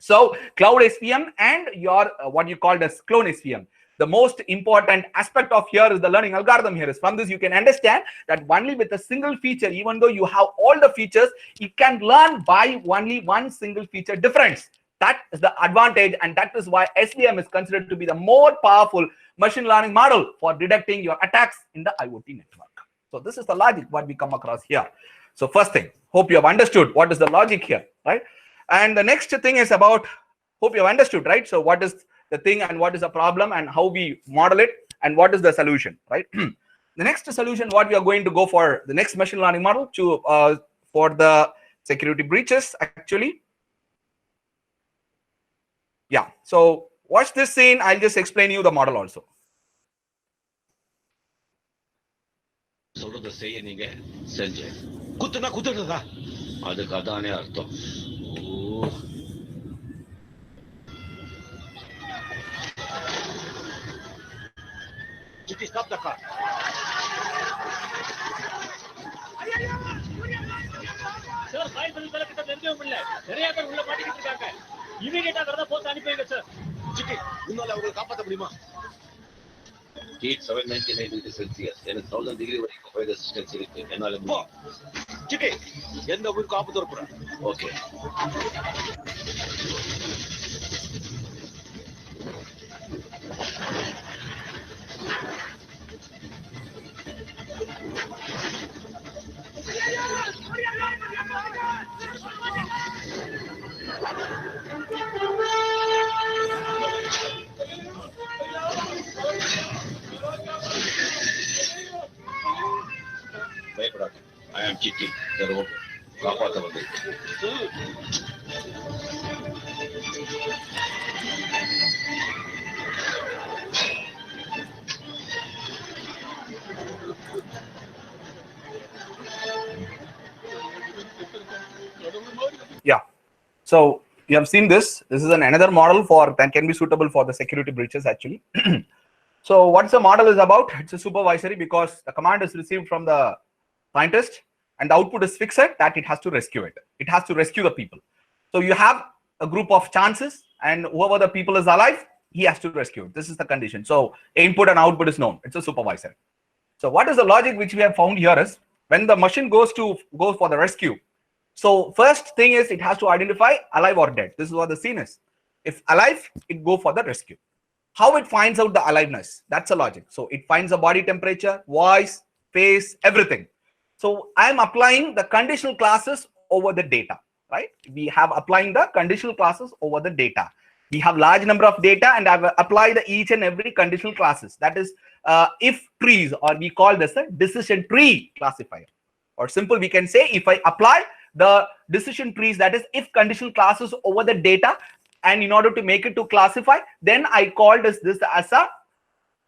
So cloud SVM and your what you call as clone SVM. The most important aspect of here is the learning algorithm here. Is from this you can understand that only with a single feature, even though you have all the features, it can learn by only one single feature difference. That is the advantage, and that is why SVM is considered to be the more powerful machine learning model for detecting your attacks in the IoT network. So this is the logic what we come across here. So first thing, hope you have understood what is the logic here, right? And the next thing is about, hope you have understood, right? So what is the thing and what is the problem and how we model it and what is the solution, right? The next solution, what we are going to go for, the next machine learning model to for the security breaches, actually. Yeah, so watch this scene. I'll just explain you the model also. சொல்றத செய்ய நீங்க செஞ்ச குத்துனா குத்துறதா அதுக்கு அதானே அர்த்தம். ஓ Chitti, stop the car. Sir, file பண்ணல கிட்ட தெரிஞ்சவே இல்ல. நிறைய பேர் உள்ள மாட்டிக்கிட்டு இருக்காங்க. இமிடியேட்டா வரத போட்டு அனுப்பி வைங்க சார். Chitti, உன்னால அவங்களை காப்பாத்த முடியுமா? Heat 799 degrees Celsius. எனக்கு 1000 degree வரைக்கும் ஃபயர் ரெசிஸ்டன்ஸ் இருக்கு. என்னால முடியும். Chitti, எந்த ஊருக்கு ஆபத்து வரப்போறா? ஓகே. பயப்படாத. I am Chitti. சரி ஓகே. காப்பாத்த வந்து. Yeah, so you have seen this. This is another model for that can be suitable for the security breaches actually. So what's the model is about? It's a supervisory because the command is received from the scientist and the output is fixed that it has to rescue it. It has to rescue the people. So you have a group of chances and whoever the people is alive, he has to rescue it. This is the condition. So input and output is known. It's a supervisor. So what is the logic which we have found here is when the machine goes for the rescue. So first thing is it has to identify alive or dead. This is what the scene is. If alive, it go for the rescue. How it finds out the aliveness? That's a logic. So it finds the body temperature, voice, face, everything. So I am applying the conditional classes over the data, right? We have applying the conditional classes over the data. We have large number of data and I've applied each and every conditional classes. That is if trees, or we call this a decision tree classifier. Or simple, we can say if I apply the decision trees, that is if conditional classes over the data, and in order to make it to classify, then I call this as a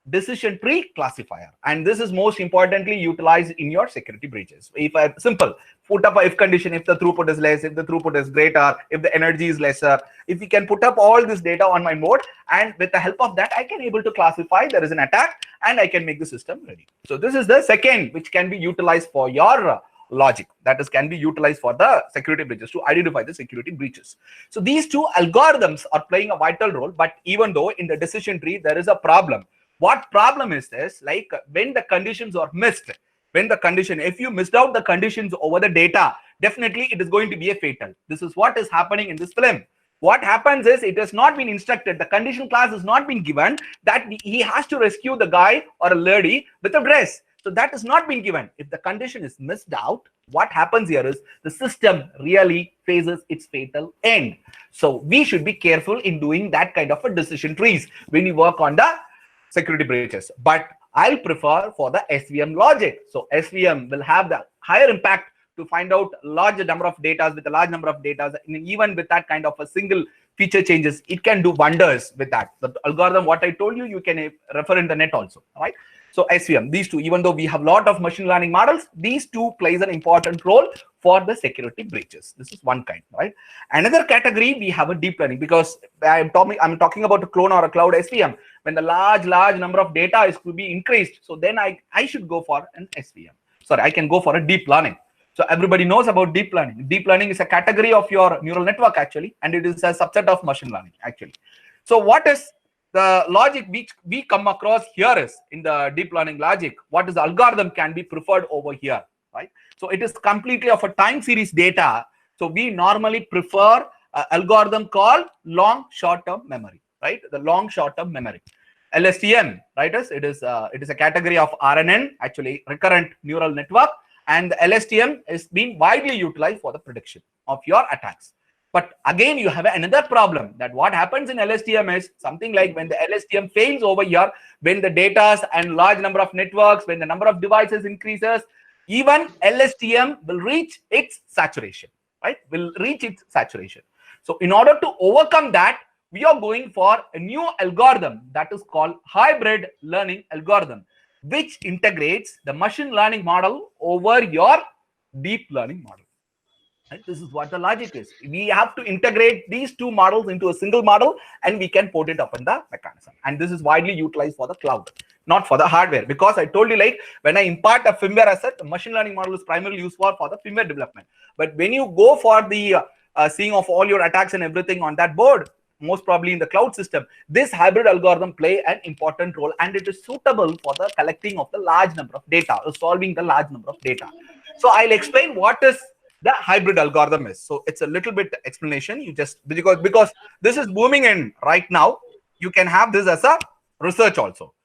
decision tree classifier. And this is most importantly utilized in your security breaches. If I simple put up a if condition, if the throughput is less, if the throughput is greater, if the energy is lesser, if we can put up all this data on my node, and with the help of that I can able to classify there is an attack and I can make the system ready. So this is the second which can be utilized for your logic, that is can be utilized for the security breaches to identify the security breaches. So these two algorithms are playing a vital role, but even though in the decision tree there is a problem. What problem is this? Like when the conditions are missed, when the condition, if you missed out the conditions over the data, definitely it is going to be a fatal. This is what is happening in this film. What happens is it has not been instructed, the condition class has not been given that he has to rescue the guy or a lady with a dress. So that has not been given. If the condition is missed out, what happens here is the system really faces its fatal end. So we should be careful in doing that kind of a decision trees when we work on the security breaches. But I'll prefer for the SVM logic. So SVM will have the higher impact to find out large number of data with a large number of data. Even with that kind of a single feature changes, it can do wonders with that. The algorithm, what I told you, you can refer in the net also, right? So SVM, these two, even though we have a lot of machine learning models, these two plays an important role for the security breaches. This is one kind, right? Another category, we have a deep learning, because I'm talking about a clone or a cloud SVM. When the large number of data is to be increased, so then I should go for an SVM. Sorry, I can go for a deep learning. So everybody knows about deep learning. Deep learning is a category of your neural network actually, and it is a subset of machine learning actually. So what is the logic which we come across here is in the deep learning logic, what is the algorithm can be preferred over here, right? So it is completely of a time series data. So we normally prefer an algorithm called long short-term memory, right? The long short-term memory. LSTM, right? It is a category of RNN, actually recurrent neural network, and the LSTM is being widely utilized for the prediction of your attacks. But again, you have another problem that what happens in LSTM is something like when the LSTM fails over here, when the data and large number of networks, when the number of devices increases, even LSTM will reach its saturation, right? Will reach its saturation. So in order to overcome that, we are going for a new algorithm that is called hybrid learning algorithm, which integrates the machine learning model over your deep learning model. And this is what the logic is. We have to integrate these two models into a single model, and we can put it up in the mechanism. And this is widely utilized for the cloud, not for the hardware. Because I told you, like when I impart a firmware asset, the machine learning model is primarily used for the firmware development. But when you go for the seeing of all your attacks and everything on that board, most probably in the cloud system, this hybrid algorithm play an important role, and it is suitable for the collecting of the large number of data or solving the large number of data. So I'll explain what is the hybrid algorithm is. So it's a little bit explanation. You just because this is booming in right now, you can have this as a research also.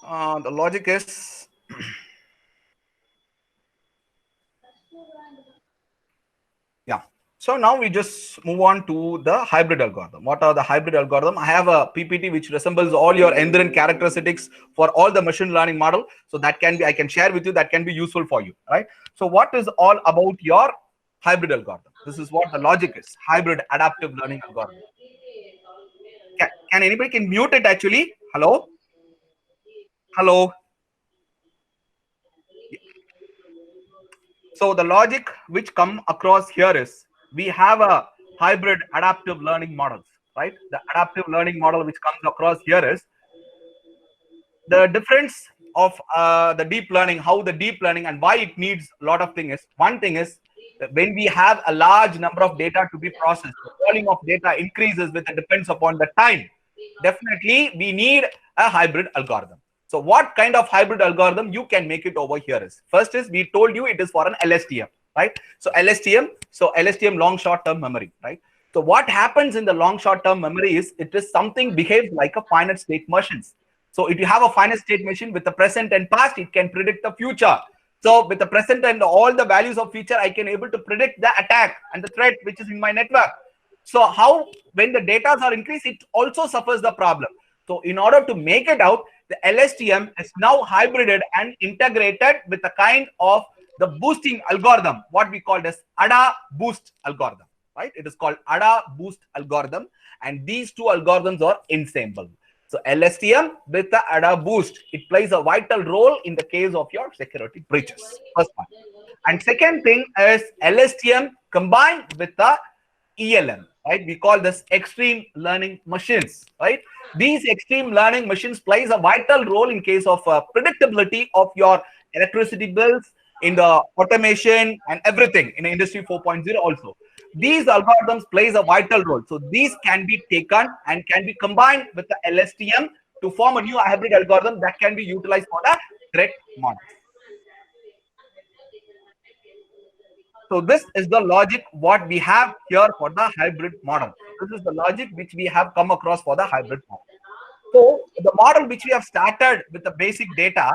The logic is yeah. So now we just move on to the hybrid algorithm. What are the hybrid algorithm? I have a PPT which resembles all your enduring characteristics for all the machine learning model. So that can be, I can share with you, that can be useful for you, right? So what is all about your hybrid algorithm? This is what the logic is. Hybrid adaptive learning algorithm. Can anybody can mute it actually? Hello? Hello? So the logic which come across here is we have a hybrid adaptive learning models, right? The adaptive learning model which comes across here is the difference of the deep learning, how the deep learning and why it needs a lot of things is, one thing is that when we have a large number of data to be processed, the volume of data increases with it depends upon the time. Definitely we need a hybrid algorithm. So what kind of hybrid algorithm you can make it over here is, first is we told you it is for an LSTM, right? So LSTM long short-term memory, right? So what happens in the long short-term memory is it is something behaves like a finite state machines. So if you have a finite state machine with the present and past, it can predict the future. So with the present and all the values of future, I can able to predict the attack and the threat which is in my network. So how when the data are increased, it also suffers the problem. So in order to make it out, the LSTM is now hybrided and integrated with a kind of the boosting algorithm, what we call as ADA boost algorithm, right? It is called ADA boost algorithm, and these two algorithms are ensemble. So LSTM with the ADA boost, it plays a vital role in the case of your security breaches. First one. And second thing is LSTM combined with the ELM, right? We call this extreme learning machines, right? These extreme learning machines plays a vital role in case of predictability of your electricity bills, in the automation and everything in industry 4.0 also. These algorithms plays a vital role. So these can be taken and can be combined with the LSTM to form a new hybrid algorithm that can be utilized for the threat model. So this is the logic what we have here for the hybrid model. This is the logic which we have come across for the hybrid model. So the model which we have started with the basic data,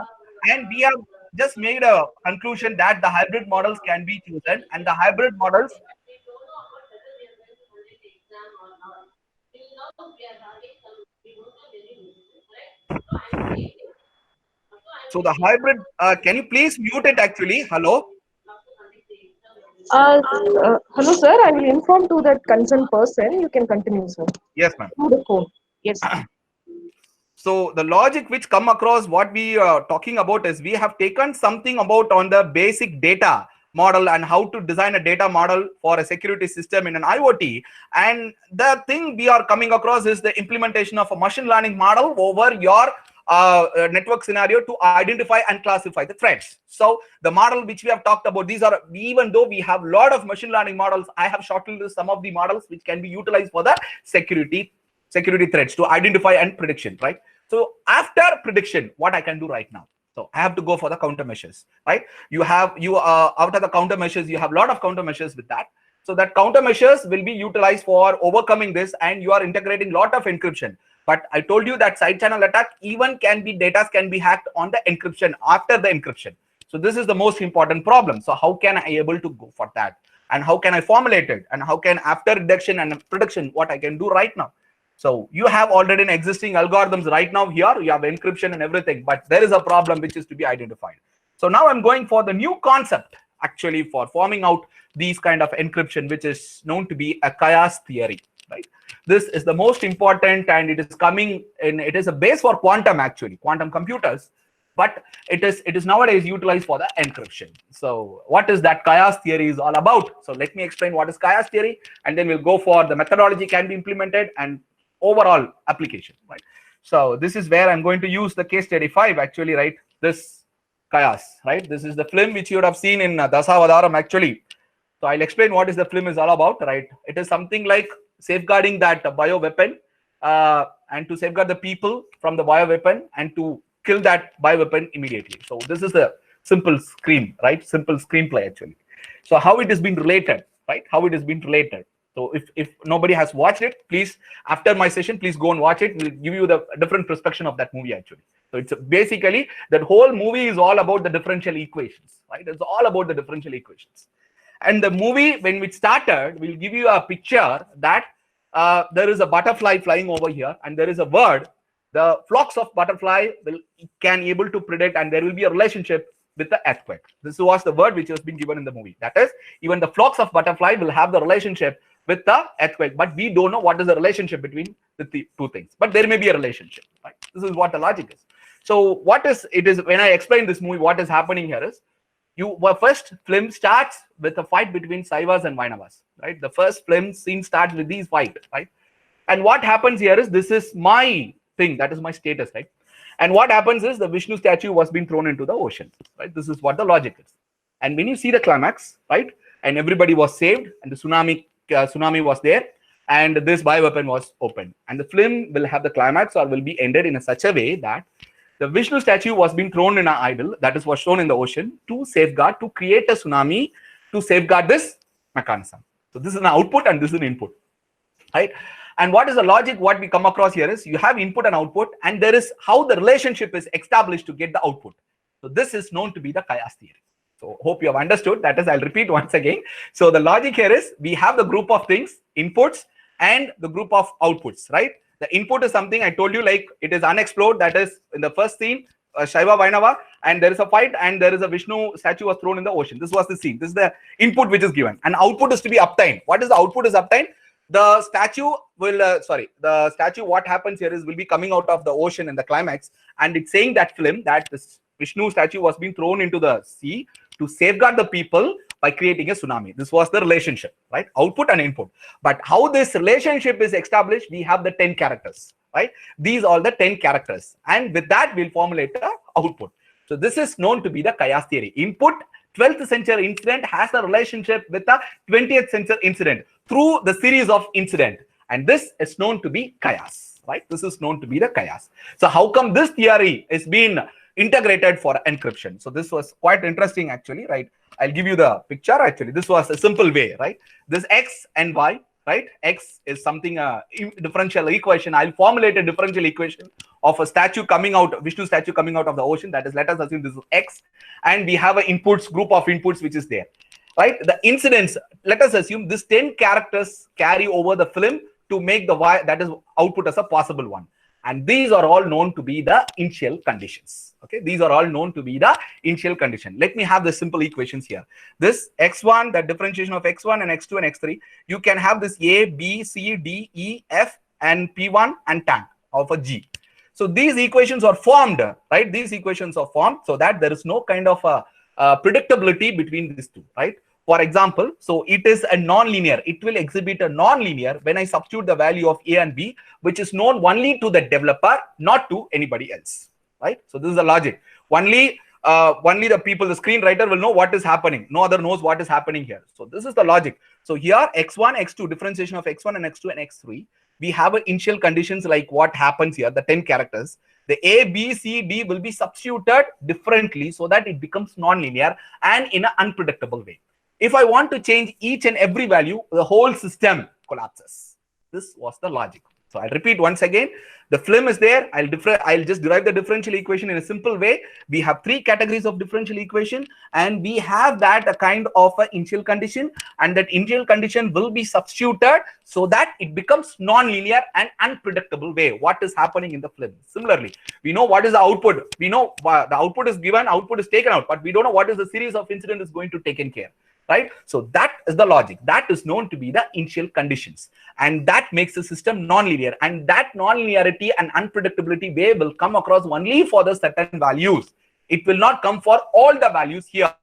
and we have just made a conclusion that the hybrid models can be chosen, and the hybrid models So the hybrid, can you please mute it actually? Hello? Hello, sir. I will inform to that concerned person. You can continue, sir. Yes, ma'am. Through the phone. Yes. So the logic which come across what we are talking about is we have taken something about on the basic data model and how to design a data model for a security system in an IoT. And the thing we are coming across is the implementation of a machine learning model over your network scenario to identify and classify the threats. So the model which we have talked about, these are, even though we have a lot of machine learning models, I have shortlisted some of the models which can be utilized for the security threats to identify and prediction, right? So after prediction, what I can do right now? So I have to go for the countermeasures, right? Out of the countermeasures, you have a lot of countermeasures with that. So that countermeasures will be utilized for overcoming this, and you are integrating a lot of encryption. But I told you that side channel attack even data can be hacked on the encryption after the encryption. So this is the most important problem. So how can I able to go for that? And how can I formulate it? And how can after reduction and prediction, what I can do right now? So you have already an existing algorithms right now here, you have encryption and everything, but there is a problem which is to be identified. So now I'm going for the new concept actually for forming out these kind of encryption, which is known to be a chaos theory, right? This is the most important, and it is coming in, it is a base for quantum, actually quantum computers, but it is nowadays utilized for the encryption. So what is that chaos theory is all about? So let me explain what is chaos theory, and then we'll go for the methodology can be implemented and overall application, right? So this is where I'm going to use the case study 5 actually, right? This chaos, right? This is the film which you would have seen in Dasavadaram actually. So I'll explain what is the film is all about, right? It is something like safeguarding that bio weapon and to safeguard the people from the bio weapon and to kill that bio weapon immediately. So this is the simple screenplay actually. So how it has been related, right? How it has been related. So if nobody has watched it, please, after my session, please go and watch it. We'll give you the different perspective of that movie actually. So it's basically that whole movie is all about the differential equations, right? It's all about the differential equations. And the movie, when it started, will give you a picture that there is a butterfly flying over here, and there is a bird. The flocks of butterfly can able to predict, and there will be a relationship with the earthquake. This was the word which has been given in the movie. That is, even the flocks of butterfly will have the relationship with the earthquake, but we don't know what is the relationship between the two things. But there may be a relationship, right? This is what the logic is. So what is it is when I explain this movie, what is happening here is first film starts with a fight between Saivas and Vainavas, right? The first film scene starts with these fight, right? And what happens here is this is my thing, that is my status, right? And what happens is the Vishnu statue was being thrown into the ocean, right? This is what the logic is. And when you see the climax, right, and everybody was saved, and the tsunami was there, and this bioweapon was opened, and the film will have the climax or will be ended in such a way that the Vishnu statue was being thrown in an idol that was shown in the ocean to safeguard, to create a tsunami, to safeguard this mechanism. So this is an output and this is an input, right? And what is the logic? What we come across here is you have input and output, and there is how the relationship is established to get the output. So this is known to be the chaos theory. So hope you have understood. That is, I'll repeat once again. So the logic here is we have the group of things, inputs, and the group of outputs, right? The input is something I told you, like it is unexplored. That is in the first scene, Shaiva Vainava, and there is a fight, and there is a Vishnu statue was thrown in the ocean. This was the scene. This is the input which is given, and output is to be obtained. What is the output is obtained? The statue will, the statue, what happens here is will be coming out of the ocean in the climax, and it's saying that film that this Vishnu statue was being thrown into the sea to safeguard the people by creating a tsunami. This was the relationship, right? Output and input. But how this relationship is established, we have the 10 characters, right? These are the 10 characters. And with that, we'll formulate the output. So this is known to be the chaos theory. Input, 12th century incident has a relationship with the 20th century incident through the series of incident. And this is known to be chaos, right? This is known to be the chaos. So how come this theory is being integrated for encryption? So this was quite interesting actually, right? I'll give you the picture actually. This was a simple way, right? This X and Y, right? X is something, differential equation. I'll formulate a differential equation of a statue coming out, Vishnu statue coming out of the ocean. That is, let us assume this is X. And we have an inputs, group of inputs, which is there, right? The incidents, let us assume this 10 characters carry over the film to make the y, that is output, as a possible one. And these are all known to be the initial conditions. Okay, these are all known to be the initial condition. Let me have the simple equations here. This x1, the differentiation of x1 and x2 and x3, you can have this a, b, c, d, e, f, and p1 and tan of a g. So these equations are formed, right? These equations are formed so that there is no kind of a predictability between these two, right? For example, so it is a non-linear. It will exhibit a non-linear when I substitute the value of a and b, which is known only to the developer, not to anybody else, right? So this is the logic. Only the people, the screenwriter, will know what is happening. No other knows what is happening here. So this is the logic. So here x1, x2, differentiation of x1 and x2 and x3. We have initial conditions like what happens here, the 10 characters. The A, B, C, D will be substituted differently so that it becomes non-linear and in an unpredictable way. If I want to change each and every value, the whole system collapses. This was the logic. So I'll repeat once again. The film is there. I'll just derive the differential equation in a simple way. We have three categories of differential equation, and we have that a kind of an initial condition, and that initial condition will be substituted so that it becomes non-linear and unpredictable way. What is happening in the film? Similarly, we know what is the output. We know the output is given, output is taken out, but we don't know what is the series of incident is going to taken care. Right? So that is the logic. That is known to be the initial conditions. And that makes the system non-linear. And that non-linearity and unpredictability way will come across only for the certain values. It will not come for all the values here.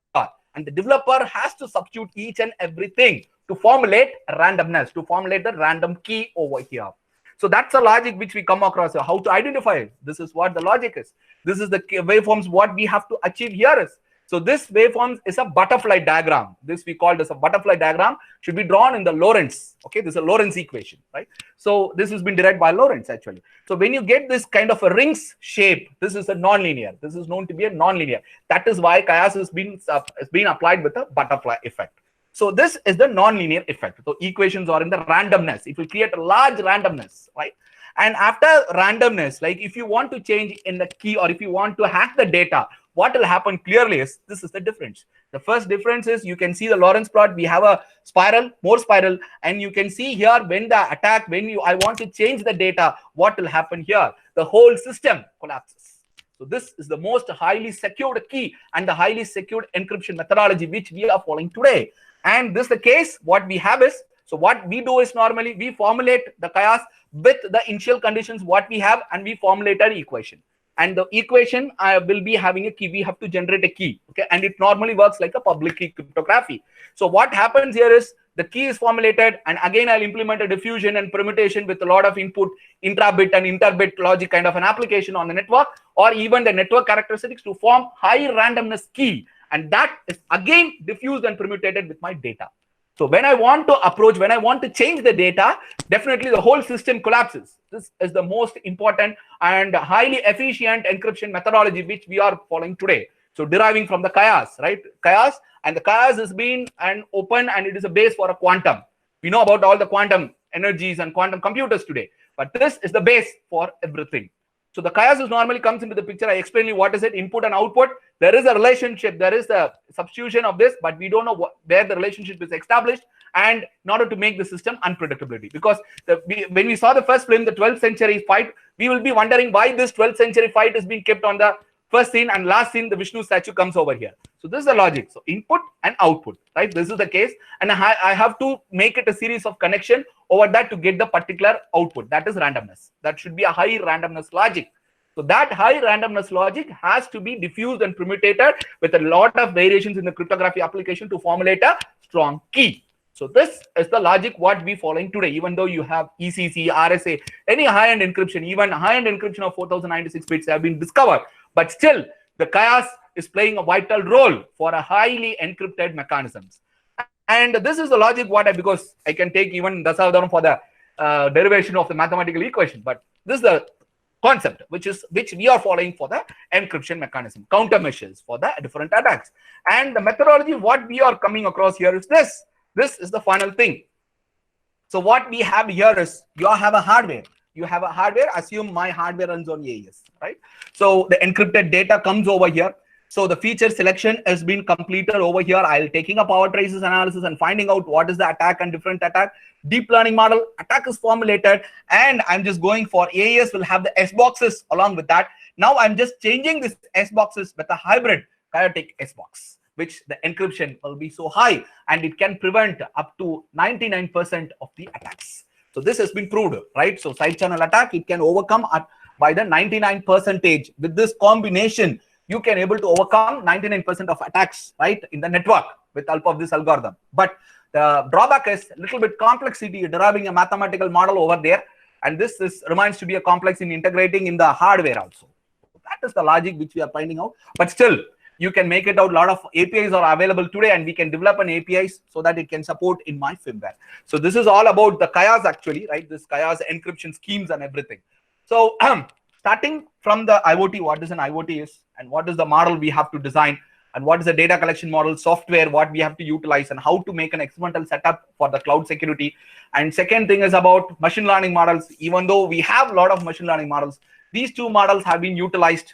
And the developer has to substitute each and everything to formulate randomness, to formulate the random key over here. So that's the logic which we come across. How to identify it? This is what the logic is. This is the waveforms what we have to achieve here is. So this waveform is a butterfly diagram. This we call as a butterfly diagram, should be drawn in the Lorentz. Okay, this is a Lorentz equation, right? So this has been derived by Lorentz actually. So when you get this kind of a rings shape, this is a non-linear. This is known to be a non-linear. That is why chiasm has been applied with a butterfly effect. So this is the non-linear effect. So equations are in the randomness. It will create a large randomness, right? And after randomness, like if you want to change in the key or if you want to hack the data, what will happen clearly is this is the difference. The first difference is you can see the Lorentz plot. We have a spiral, more spiral, and you can see here when the attack, I want to change the data, what will happen here? The whole system collapses. So this is the most highly secured key and the highly secured encryption methodology which we are following today. And this is the case. What we have is, so what we do is normally we formulate the chaos with the initial conditions what we have, and we formulate an equation. And the equation will be having a key. We have to generate a key, okay? And it normally works like a public key cryptography. So what happens here is the key is formulated, and again I'll implement a diffusion and permutation with a lot of input, intra-bit and inter-bit logic kind of an application on the network, or even the network characteristics to form high randomness key, and that is again diffused and permutated with my data. So when I want to approach, when I want to change the data, definitely the whole system collapses. This is the most important and highly efficient encryption methodology which we are following today. So deriving from the chaos, right? Chaos, and the chaos has been an open, and it is a base for a quantum. We know about all the quantum energies and quantum computers today, but this is the base for everything. So the chaos normally comes into the picture. I explain you what is it, input and output. There is a relationship, there is a substitution of this, but we don't know where the relationship is established, and in order to make the system unpredictability. Because when we saw the first film, the 12th century fight, we will be wondering why this 12th century fight is being kept on the first scene, and last scene the Vishnu statue comes over here. So this is the logic. So input and output, right? This is the case, and I have to make it a series of connection over that to get the particular output. That is randomness. That should be a high randomness logic. So that high randomness logic has to be diffused and permutated with a lot of variations in the cryptography application to formulate a strong key. So this is the logic what we following today. Even though you have ECC, RSA, any high-end encryption, even high-end encryption of 4096 bits have been discovered, but still the chaos is playing a vital role for a highly encrypted mechanisms. And this is the logic because I can take even Dasavadaram for the derivation of the mathematical equation, but this is the concept which we are following for the encryption mechanism, countermeasures for the different attacks. And the methodology what we are coming across here is this. This is the final thing. So what we have here is you have a hardware. You have a hardware. Assume my hardware runs on AES, right? So the encrypted data comes over here. So the feature selection has been completed over here. I'll taking a power traces analysis and finding out what is the attack and different attack. Deep learning model attack is formulated, and I'm just going for AES will have the S boxes along with that. Now I'm just changing this S boxes with a hybrid chaotic S box, which the encryption will be so high and it can prevent up to 99% of the attacks. So this has been proved, right? So side channel attack, it can overcome by the 99% with this combination. You can able to overcome 99% of attacks, right, in the network with help of this algorithm. But the drawback is a little bit complexity deriving a mathematical model over there, and this remains to be a complex in integrating in the hardware also. That is the logic which we are finding out. But still, you can make it out. A lot of APIs are available today, and we can develop an APIs so that it can support in my firmware. So this is all about the chaos actually, right? This chaos encryption schemes and everything. So starting from the IoT, what is an IoT is, and what is the model we have to design, and what is the data collection model software, what we have to utilize, and how to make an experimental setup for the cloud security. And second thing is about machine learning models. Even though we have a lot of machine learning models, these two models have been utilized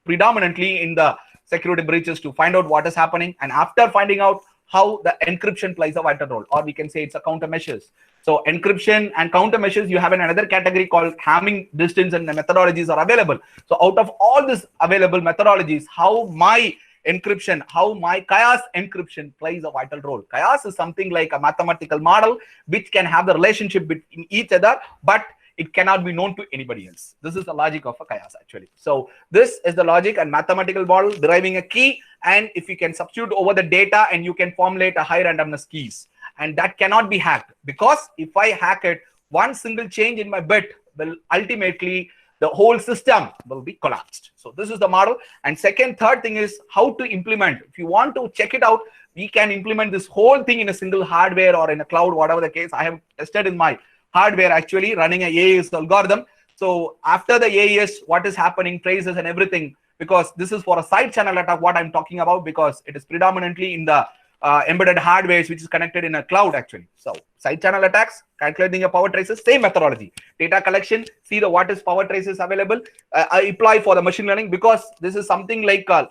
predominantly in the security breaches to find out what is happening, and after finding out how the encryption plays a vital role, or we can say it's a countermeasures. So encryption and countermeasures, you have another category called hamming distance, and the methodologies are available. So out of all these available methodologies, how my encryption, how my chaos encryption plays a vital role. Chaos is something like a mathematical model which can have the relationship between each other, but it cannot be known to anybody else. This is the logic of a chaos actually. So this is the logic and mathematical model deriving a key, and if you can substitute over the data and you can formulate a high randomness keys, and that cannot be hacked, because if I hack it, one single change in my bit will ultimately the whole system will be collapsed. So this is the model. And third thing is how to implement. If you want to check it out, we can implement this whole thing in a single hardware or in a cloud, whatever the case. I have tested in my hardware actually running a AES algorithm. So after the AES, what is happening, traces and everything, because this is for a side channel attack what I'm talking about, because it is predominantly in the embedded hardware which is connected in a cloud actually. So side channel attacks, calculating your power traces, same methodology. Data collection, see the what is power traces available. I apply for the machine learning, because this is something like a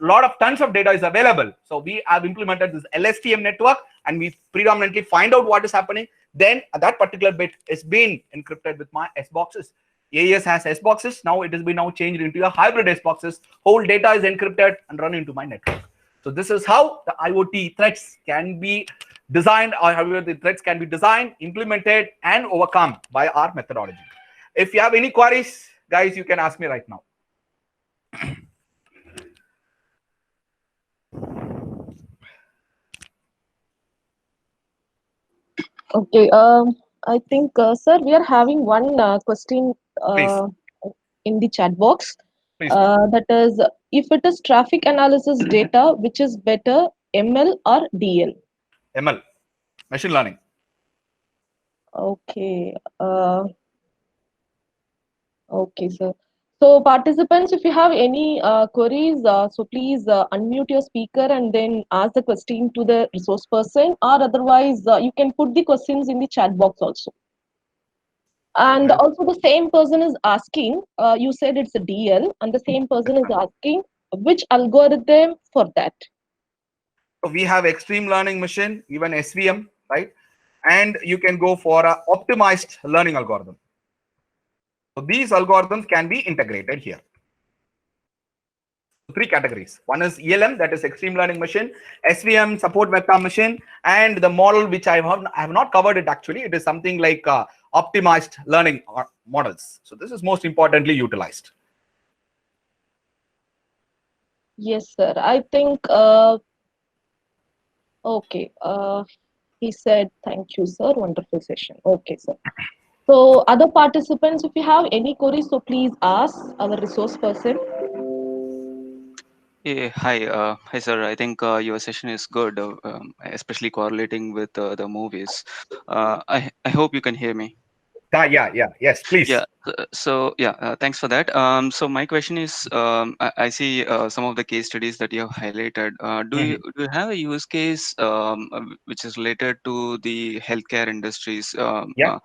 lot of tons of data is available. So we have implemented this LSTM network, and we predominantly find out what is happening. Then that particular bit is being encrypted with my S boxes. AES has S boxes. Now it has been changed into a hybrid S boxes. Whole data is encrypted and run into my network. So this is how the IoT threats can be designed, or however the threats can be designed, implemented, and overcome by our methodology. If you have any queries, guys, you can ask me right now. Okay. I think, sir, we are having one question Please, in the chat box. please. That is, if it is traffic analysis data, which is better, ML or DL? ML, machine learning. Okay. Okay, sir. So participants, if you have any queries, so please unmute your speaker and then ask the question to the resource person, or otherwise you can put the questions in the chat box also. And Okay. also the same person is asking, you said it's a DL, and the same person is asking which algorithm for that. So we have extreme learning machine, even SVM, right? And you can go for a optimized learning algorithm. So these algorithms can be integrated here. Three categories. One is ELM, that is extreme learning machine, SVM, support vector machine, and the model which I have not covered it actually. It is something like optimized learning models. So this is most importantly utilized. Yes, sir. I think, okay. He said, thank you, sir. Wonderful session. Okay, sir. So other participants, if you have any queries, so please ask our resource person. Yeah, hi, sir. I think your session is good, especially correlating with the movies. I hope you can hear me. Yes, please. Yeah. Thanks for that. So my question is, I see some of the case studies that you have highlighted. Do you have a use case which is related to the healthcare industries? Yeah.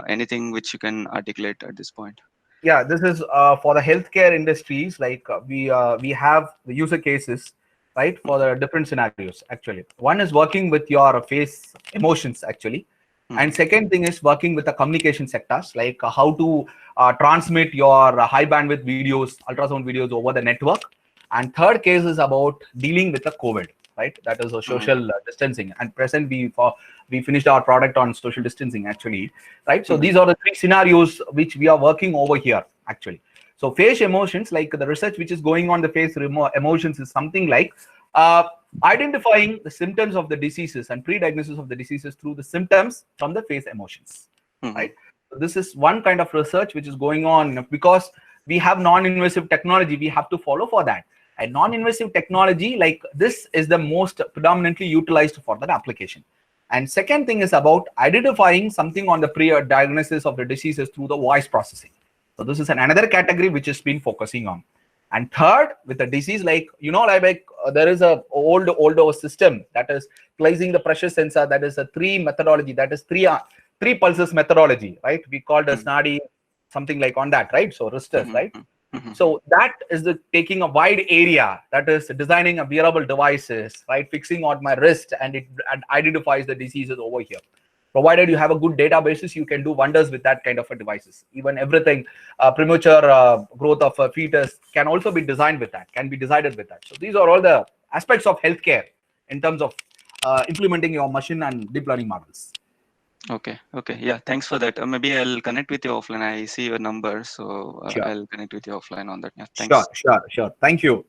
Anything which you can articulate at this point? Yeah, this is for the healthcare industries. Like we have the user cases, right, for the different scenarios. Actually, one is working with your face emotions, actually, and second thing is working with the communication sectors, like how to transmit your high bandwidth videos, ultrasound videos over the network. And third case is about dealing with the COVID, right? That is a social distancing. And present we finished our product on social distancing, actually, right? So these are the three scenarios which we are working over here, actually. So face emotions, like the research which is going on the face emotions, is something like identifying the symptoms of the diseases and pre-diagnosis of the diseases through the symptoms from the face emotions, right? So this is one kind of research which is going on, because we have non-invasive technology, we have to follow for that. And non-invasive technology like this is the most predominantly utilized for that application. And second thing is about identifying something on the pre-diagnosis of the diseases through the voice processing. So this is another category which has been focusing on. And third, with the disease, like there is a older system that is placing the pressure sensor. That is a three methodology. That is three pulses methodology, right? We called as NADI, something like on that, right? So wristers, right? So that is the taking a wide area, that is designing a wearable devices, right? Fixing on my wrist, and it identifies the diseases over here. Provided you have a good databases, you can do wonders with that kind of a devices. Even everything, premature growth of a fetus can also be designed with that, can be decided with that. So these are all the aspects of healthcare in terms of implementing your machine and deep learning models. Okay. Okay. Yeah. Thanks for that. Maybe I'll connect with you offline. I see your number, so Sure. I'll connect with you offline on that. Yeah. Sure, Thanks. sure. Thank you.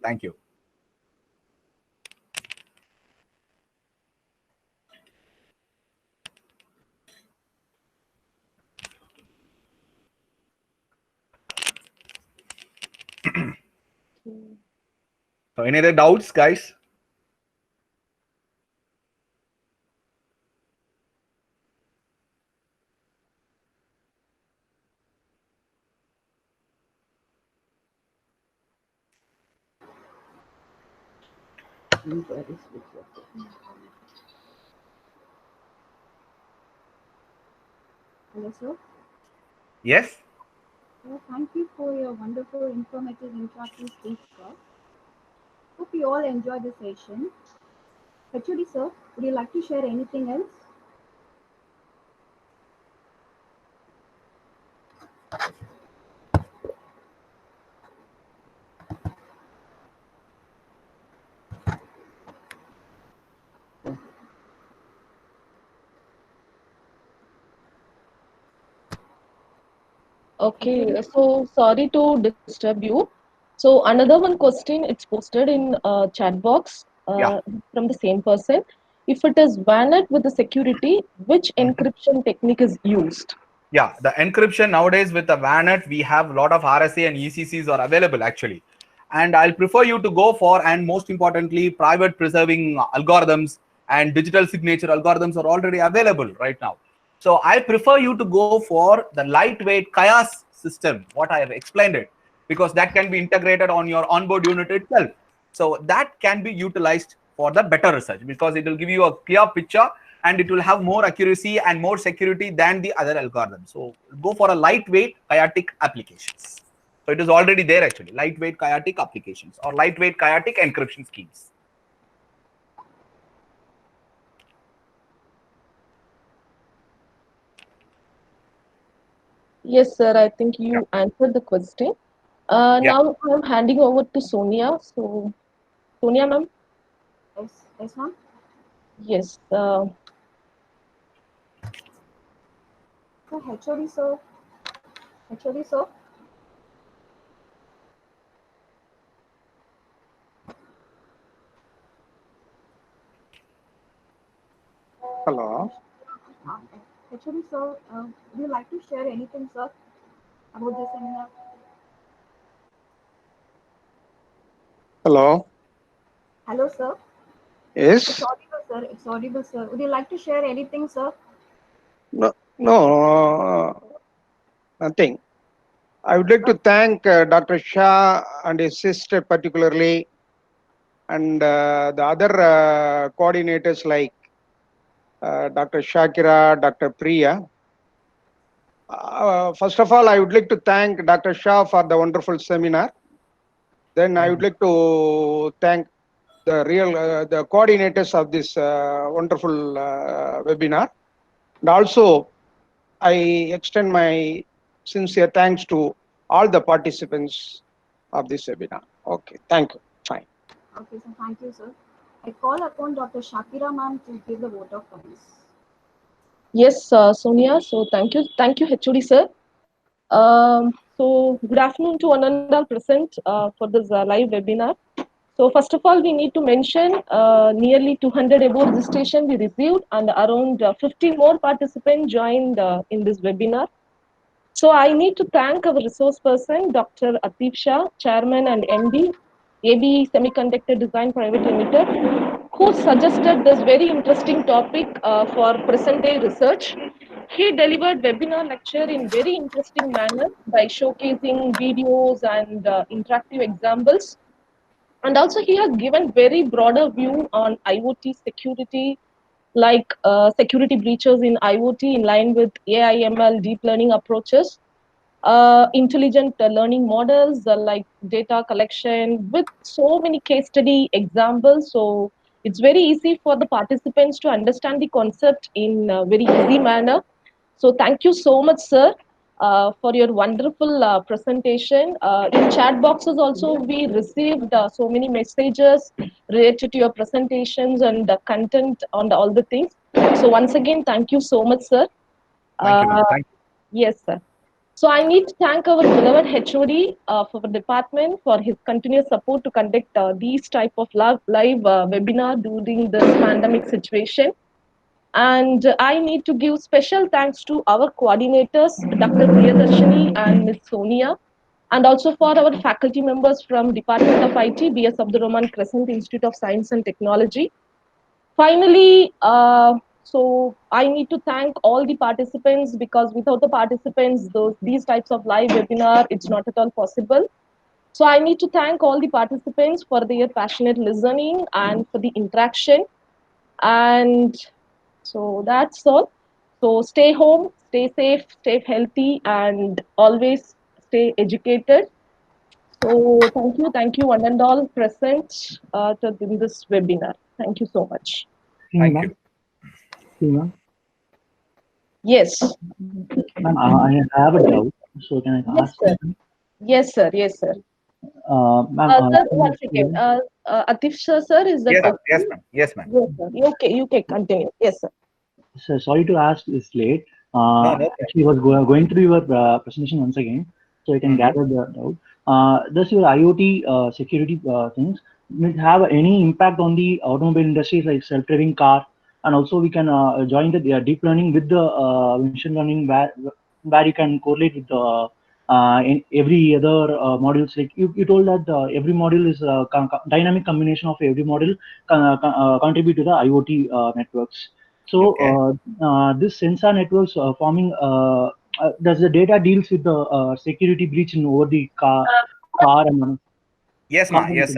So any other doubts, guys? Hello, sir. Yes. Thank you for your wonderful, informative, interactive speech, sir. Hope you all enjoyed the session. HOD, sir, would you like to share anything else? Okay, so sorry to disturb you. So another one question, it's posted in chat box Yeah. from the same person. If it is VANET with the security, which encryption technique is used? Yeah, the encryption nowadays with the VANET, we have a lot of RSA and ECCs are available, actually. And I'll prefer you to go for, and most importantly, private preserving algorithms and digital signature algorithms are already available right now. So I prefer you to go for the lightweight chaos system, what I have explained it, because that can be integrated on your onboard unit itself. So that can be utilized for the better research, because it will give you a clear picture and it will have more accuracy and more security than the other algorithms. So go for a lightweight chaotic applications. So it is already there, actually, lightweight chaotic applications or lightweight chaotic encryption schemes. Yes, sir, I think you answered the question. Yeah. Now I'm handing over to Sonia. So, Sonia, ma'am? Yes, ma'am. Yes. So HOD, sir. HOD, sir. Hello. Uh, HOD, sir, would you like to share anything, sir, about this seminar? Hello. Hello, sir. It's Yes. audible, sir. It's audible, sir. Would you like to share anything, sir? No. No. Nothing. I would like to thank Dr. Shah and his sister particularly, and the other coordinators like Dr. Shakira, Dr. Priya. First of all, I would like to thank Dr. Shah for the wonderful seminar. Then I would like to thank the coordinators of this wonderful webinar. And also, I extend my sincere thanks to all the participants of this webinar. Okay, thank you. Fine. Okay, so thank you, sir. I call upon Dr. Shakira ma'am to give the vote of thanks. Yes, Sonia. So thank you, HOD sir. So good afternoon to one and all present for this live webinar. So first of all, we need to mention nearly 200 above registration we received and around 50 more participants joined in this webinar. So I need to thank our resource person, Dr. Atif Shah, Chairman and MD, AB Semiconductor Design Private Limited, who suggested this very interesting topic for present day research. He delivered webinar lecture in very interesting manner by showcasing videos and interactive examples. And also he has given very broader view on IoT security, like security breaches in IoT in line with AI, ML, deep learning approaches, intelligent learning models like data collection with so many case study examples. So it's very easy for the participants to understand the concept in a very easy manner. So thank you so much, sir, for your wonderful presentation. In chat boxes also, we received so many messages related to your presentations and the content on all the things. So once again, thank you so much, sir. Thank you, ma'am. Thank you. Yes, sir. So I need to thank our beloved HOD for the department for his continuous support to conduct these type of live webinar during this pandemic situation. And I need to give special thanks to our coordinators, Dr. Priyadarshini and Ms. Sonia, and also for our faculty members from Department of IT, BS Abdul Rahman Crescent Institute of Science and Technology. Finally, so I need to thank all the participants because without the participants, these types of live webinar, it's not at all possible. So I need to thank all the participants for their passionate listening and for the interaction. And so that's all. So stay home, stay safe, stay healthy, and always stay educated. So thank you one and all present in this webinar. Thank you so much. Thank you. Ma'am, Yes. ma'am, I have a doubt. So can I Yes, ask sir. something? Yes, sir. Yes, sir. Ma'am, Sir, one second. Atif Shah, sir, is that Yes, okay? yes, ma'am. Yes, ma'am. Yes, sir. You can continue. Yes, sir. so sorry to ask this late. No, no Actually, was going through your presentation once again, so I can gather the doubt. Does your IoT security things have any impact on the automobile industries like self-driving car? And also, we can join the deep learning with the machine learning where you can correlate with the in every other modules. Like you told that every module is a dynamic combination of every module contribute to the IoT networks. So this sensor networks forming, does the data deals with the security breach in over the car and Yes, ma. Yes.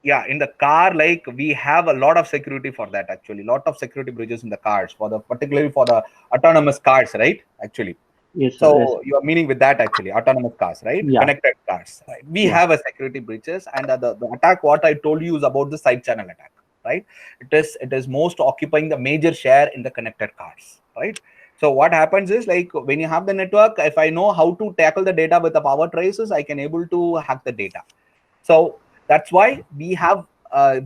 Yeah, in the car, like we have a lot of security for that. Actually, lot of security bridges in the cars for the particularly for the autonomous cars, right? Actually. Yes, sir. So Yes. you are meaning with that actually autonomous cars, right? Yeah. Connected cars. Right? We Yeah. have a security breaches, and the attack what I told you is about the side channel attack, right? It is most occupying the major share in the connected cars, right? So what happens is like when you have the network, if I know how to tackle the data with the power traces, I can able to hack the data. So that's why we have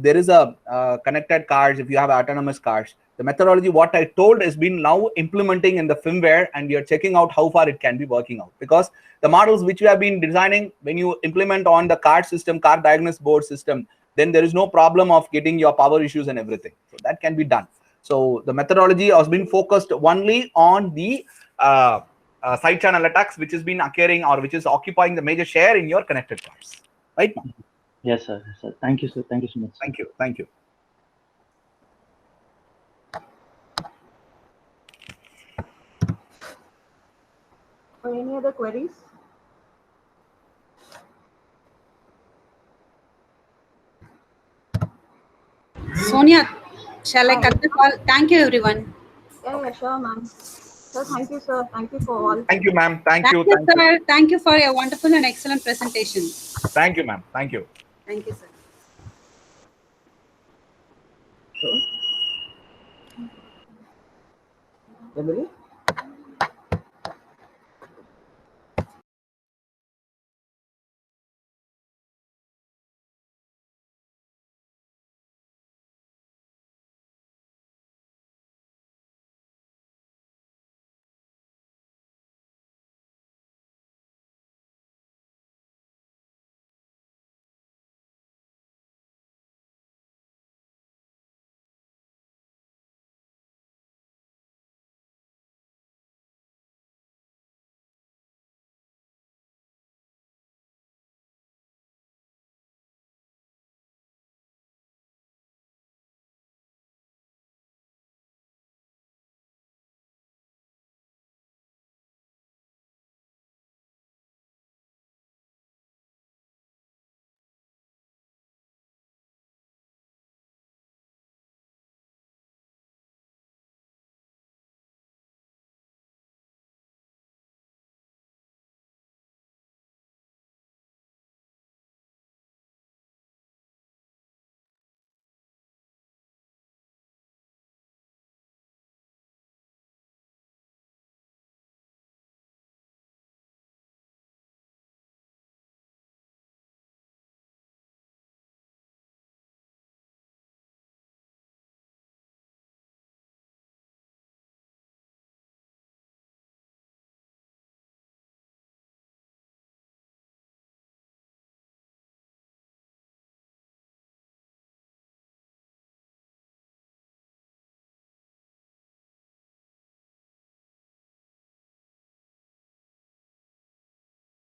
there is a connected cars. If you have autonomous cars, the methodology what I told is been now implementing in the firmware, and we are checking out how far it can be working out, because the models which we have been designing, when you implement on the car system, car diagnosis board system, then there is no problem of getting your power issues and everything. So that can be done. So the methodology has been focused only on the side channel attacks, which has been occurring or which is occupying the major share in your connected cars. Right, ma'am? Yes, sir. Yes, sir. Thank you, sir. Thank you so much. Sir. Thank you. Thank you. Or any other queries? Sonia, shall I cut the call? Thank you, everyone. Yeah, sure, ma'am. Sir, thank you, sir. Thank you for all. Thank you, ma'am. Thank Thank you. you, Thank you. sir. Thank you for your wonderful and excellent presentation. Thank you, ma'am. Thank you. Thank you, sir. Emily?